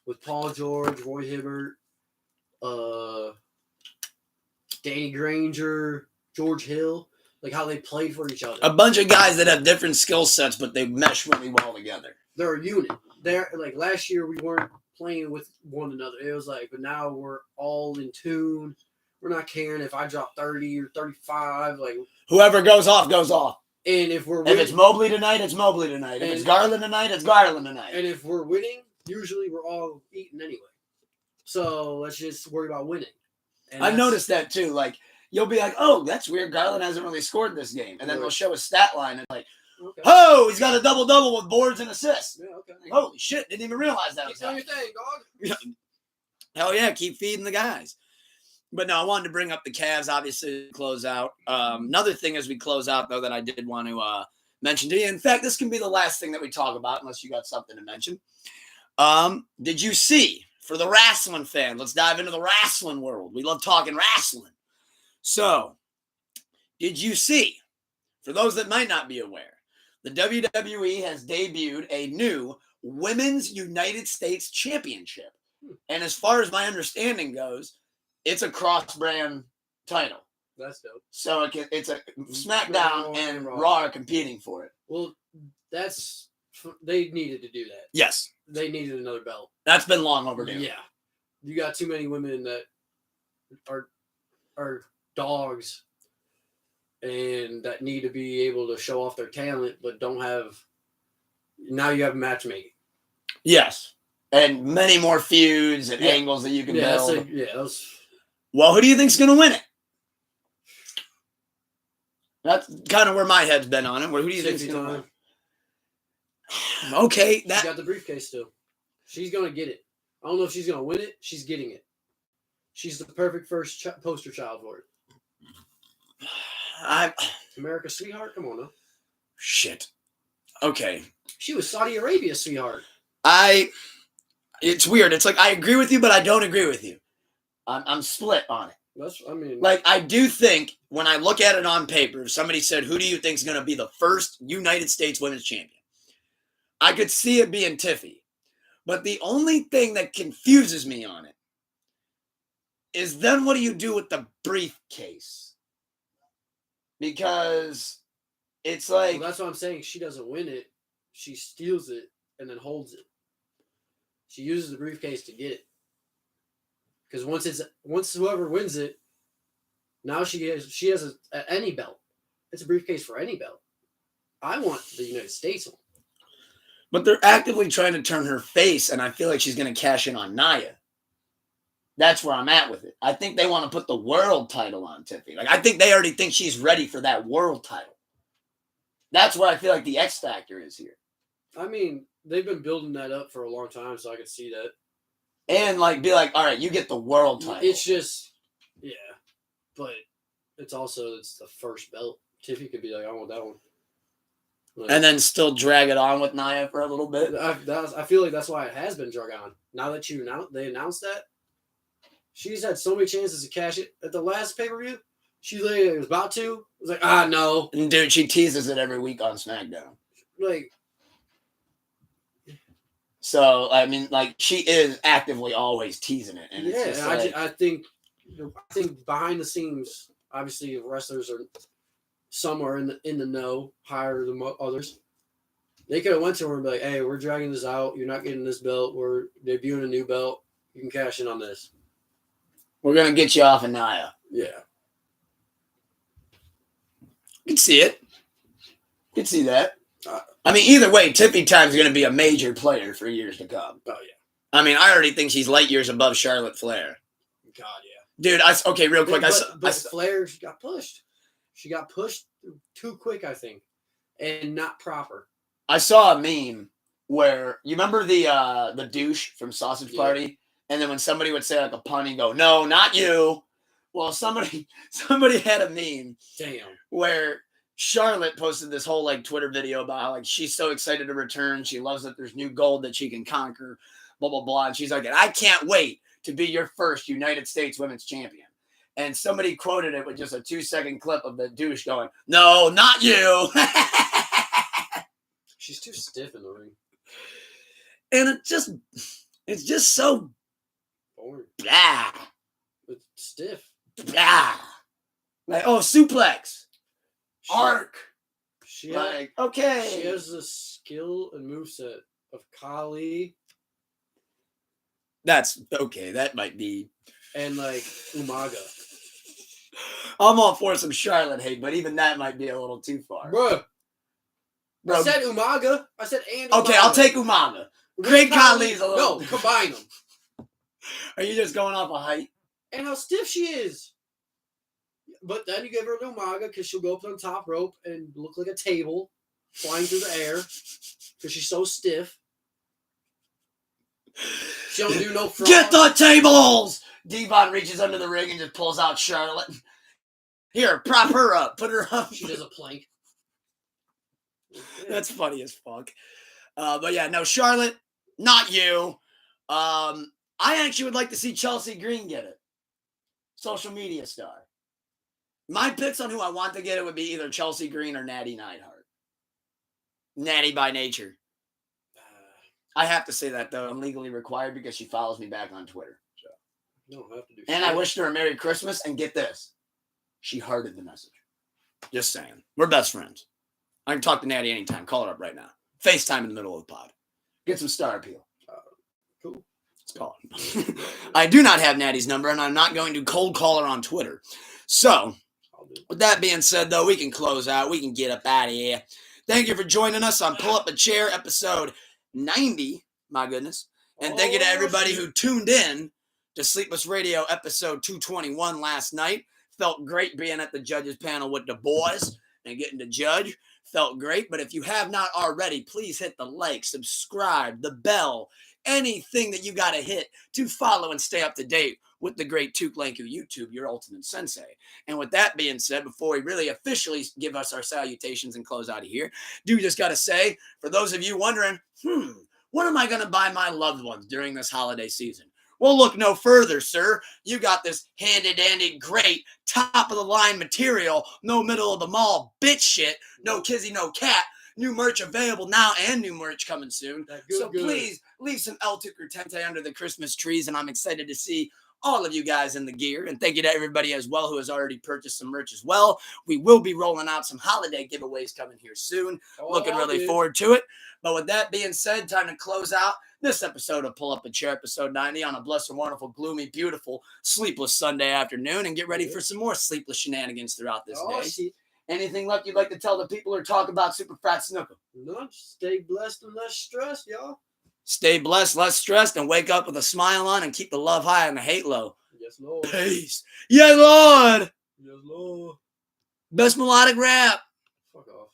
with Paul George, Roy Hibbert, Danny Granger, George Hill. Like how they played for each other. A bunch of guys that have different skill sets, but they mesh really well together. They're a unit. They're like last year we weren't playing with one another. It was like, but now we're all in tune. We're not caring if I drop 30 or 35. Like whoever goes off, goes off. And if it's Mobley tonight, it's Mobley tonight. If it's Garland tonight, it's Garland tonight. And if we're winning, usually we're all eating anyway. So let's just worry about winning. And I've noticed that too. Like you'll be like, oh, that's weird. Garland hasn't really scored this game. And then they'll show a stat line and like, okay. Oh, he's got a double-double with boards and assists. Yeah, okay. Like, holy shit, didn't even realize that. Keep doing your thing, dog. Hell yeah, keep feeding the guys. But no, I wanted to bring up the Cavs, obviously, to close out. Another thing as we close out, though, that I did want to mention to you. In fact, this can be the last thing that we talk about, unless you got something to mention. Did you see, for the wrestling fan, let's dive into the wrestling world. We love talking wrestling. So, did you see, for those that might not be aware, the WWE has debuted a new Women's United States Championship. And as far as my understanding goes, it's a cross-brand title. That's dope. So it's a SmackDown and Raw are competing for it. Well, they needed to do that. Yes. They needed another belt. That's been long overdue. Yeah. You got too many women that are dogs and that need to be able to show off their talent, but don't have. Now you have matchmaking. Yes, and many more feuds and angles that you can build. Well, who do you think's going to win it? That's kind of where my head's been on it. Who do you think's going to win? Okay, she got the briefcase still. She's going to get it. I don't know if she's going to win it. She's getting it. She's the perfect first poster child for it. America's sweetheart? Come on now. Shit. Okay. She was Saudi Arabia's sweetheart. It's weird. It's like I agree with you, but I don't agree with you. I'm split on it. Like I do think when I look at it on paper, if somebody said, who do you think is going to be the first United States Women's Champion? I could see it being Tiffy. But the only thing that confuses me on it is then what do you do with the briefcase? Because it's like... Well, that's what I'm saying. She doesn't win it. She steals it and then holds it. She uses the briefcase to get it. Because once whoever wins it, now she has any belt. It's a briefcase for any belt. I want the United States one. But they're actively trying to turn her face, and I feel like she's going to cash in on Nia. That's where I'm at with it. I think they want to put the world title on Tiffy. Like I think they already think she's ready for that world title. That's where I feel like the X factor is here. I mean, they've been building that up for a long time, so I could see that. And like be like, all right, you get the world title. It's just, yeah, but it's the first belt. Tiffy could be like, I want that one. Like, and then still drag it on with Nia for a little bit. I feel like that's why it has been drug on. Now that they announced that, she's had so many chances to cash it. At the last pay-per-view, she was about to. It was like, no. And dude, she teases it every week on SmackDown. Like, so, I mean, like, she is actively always teasing it. And it's just like, I think behind the scenes, obviously, wrestlers are somewhere in the know, higher than others. They could have went to her and be like, hey, we're dragging this out. You're not getting this belt. We're debuting a new belt. You can cash in on this. We're going to get you off of Nia. Yeah. You can see it. You can see that. I mean, either way, Tiffy Time's going to be a major player for years to come. Oh, yeah. I mean, I already think she's light years above Charlotte Flair. God, yeah. Dude, okay, real quick. But Flair got pushed. She got pushed too quick, I think, and not proper. I saw a meme where, you remember the douche from Sausage Party? And then when somebody would say like a pun, he'd go, no, not you. Well, somebody had a meme. Damn. Where Charlotte posted this whole like Twitter video about how like she's so excited to return. She loves that there's new gold that she can conquer, blah, blah, blah. And she's like, I can't wait to be your first United States women's champion. And somebody quoted it with just a 2-second clip of the douche going, "No, not you." She's too stiff in the ring. And it's just so Boring. blah, It's stiff. blah. Like, oh, suplex, arc. She Like, okay. She has the skill and moveset of Kali That's okay. That might be. and like Umaga. I'm all for some Charlotte hate, but even that might be a little too far. Bruh. Bro, I said Umaga. I said and okay, Umaga. I'll take Umaga. Great Khali's a little. No, combine them. Are you just going off a height? And how stiff she is. But then you give her an Umaga because she'll go up on the top rope and look like a table flying through the air because she's so stiff. She don't do no frog. Get the tables! Devon reaches under the ring and just pulls out Charlotte. Here, prop her up. Put her up. She does a plank. That's funny as fuck. But yeah, no, Charlotte, not you. I actually would like to see Chelsea Green get it. Social media star. My picks on who I want to get it would be either Chelsea Green or Natty Neidhart. Natty by nature. I have to say that, though. I'm legally required because she follows me back on Twitter. So. You don't have to do and shit. I wished her a Merry Christmas, and get this. She hearted the message. Just saying. We're best friends. I can talk to Natty anytime. Call her up right now. FaceTime in the middle of the pod. Get some star appeal. Cool. Let's call her. I do not have Natty's number, and I'm not going to cold call her on Twitter. So, with that being said, though, we can close out. We can get up out of here. Thank you for joining us on Pull Up a Chair, episode 90. My goodness. And thank you to everybody who tuned in to Sleepless Radio, episode 221 last night. Felt great being at the judges panel with the boys and getting to judge. Felt great. But if you have not already, please hit the like, subscribe, the bell, anything that you got to hit to follow and stay up to date with the great Tuke Lanku YouTube, your ultimate sensei. And with that being said, before we really officially give us our salutations and close out of here, do just got to say, for those of you wondering, what am I going to buy my loved ones during this holiday season? Well, look no further, sir. You got this handy-dandy, great, top-of-the-line material, no middle of the mall bitch shit, no kizzy, no cat. New merch available now and new merch coming soon. Please leave some El Tucker Tente under the Christmas trees, and I'm excited to see all of you guys in the gear. And thank you to everybody as well who has already purchased some merch as well. We will be rolling out some holiday giveaways coming here soon. Looking really forward to it. But with that being said, time to close out this episode of Pull Up a Chair, episode 90, on a blessed, wonderful, gloomy, beautiful, sleepless Sunday afternoon, and get ready for some more sleepless shenanigans throughout this day. Shit. Anything left you'd like to tell the people or talk about SupaFriedSnuka? No, stay blessed and less stressed, y'all. Stay blessed, less stressed, and wake up with a smile on and keep the love high and the hate low. Yes, Lord. Peace. Yes, Lord. Yes, Lord. Best melodic rap. Fuck off.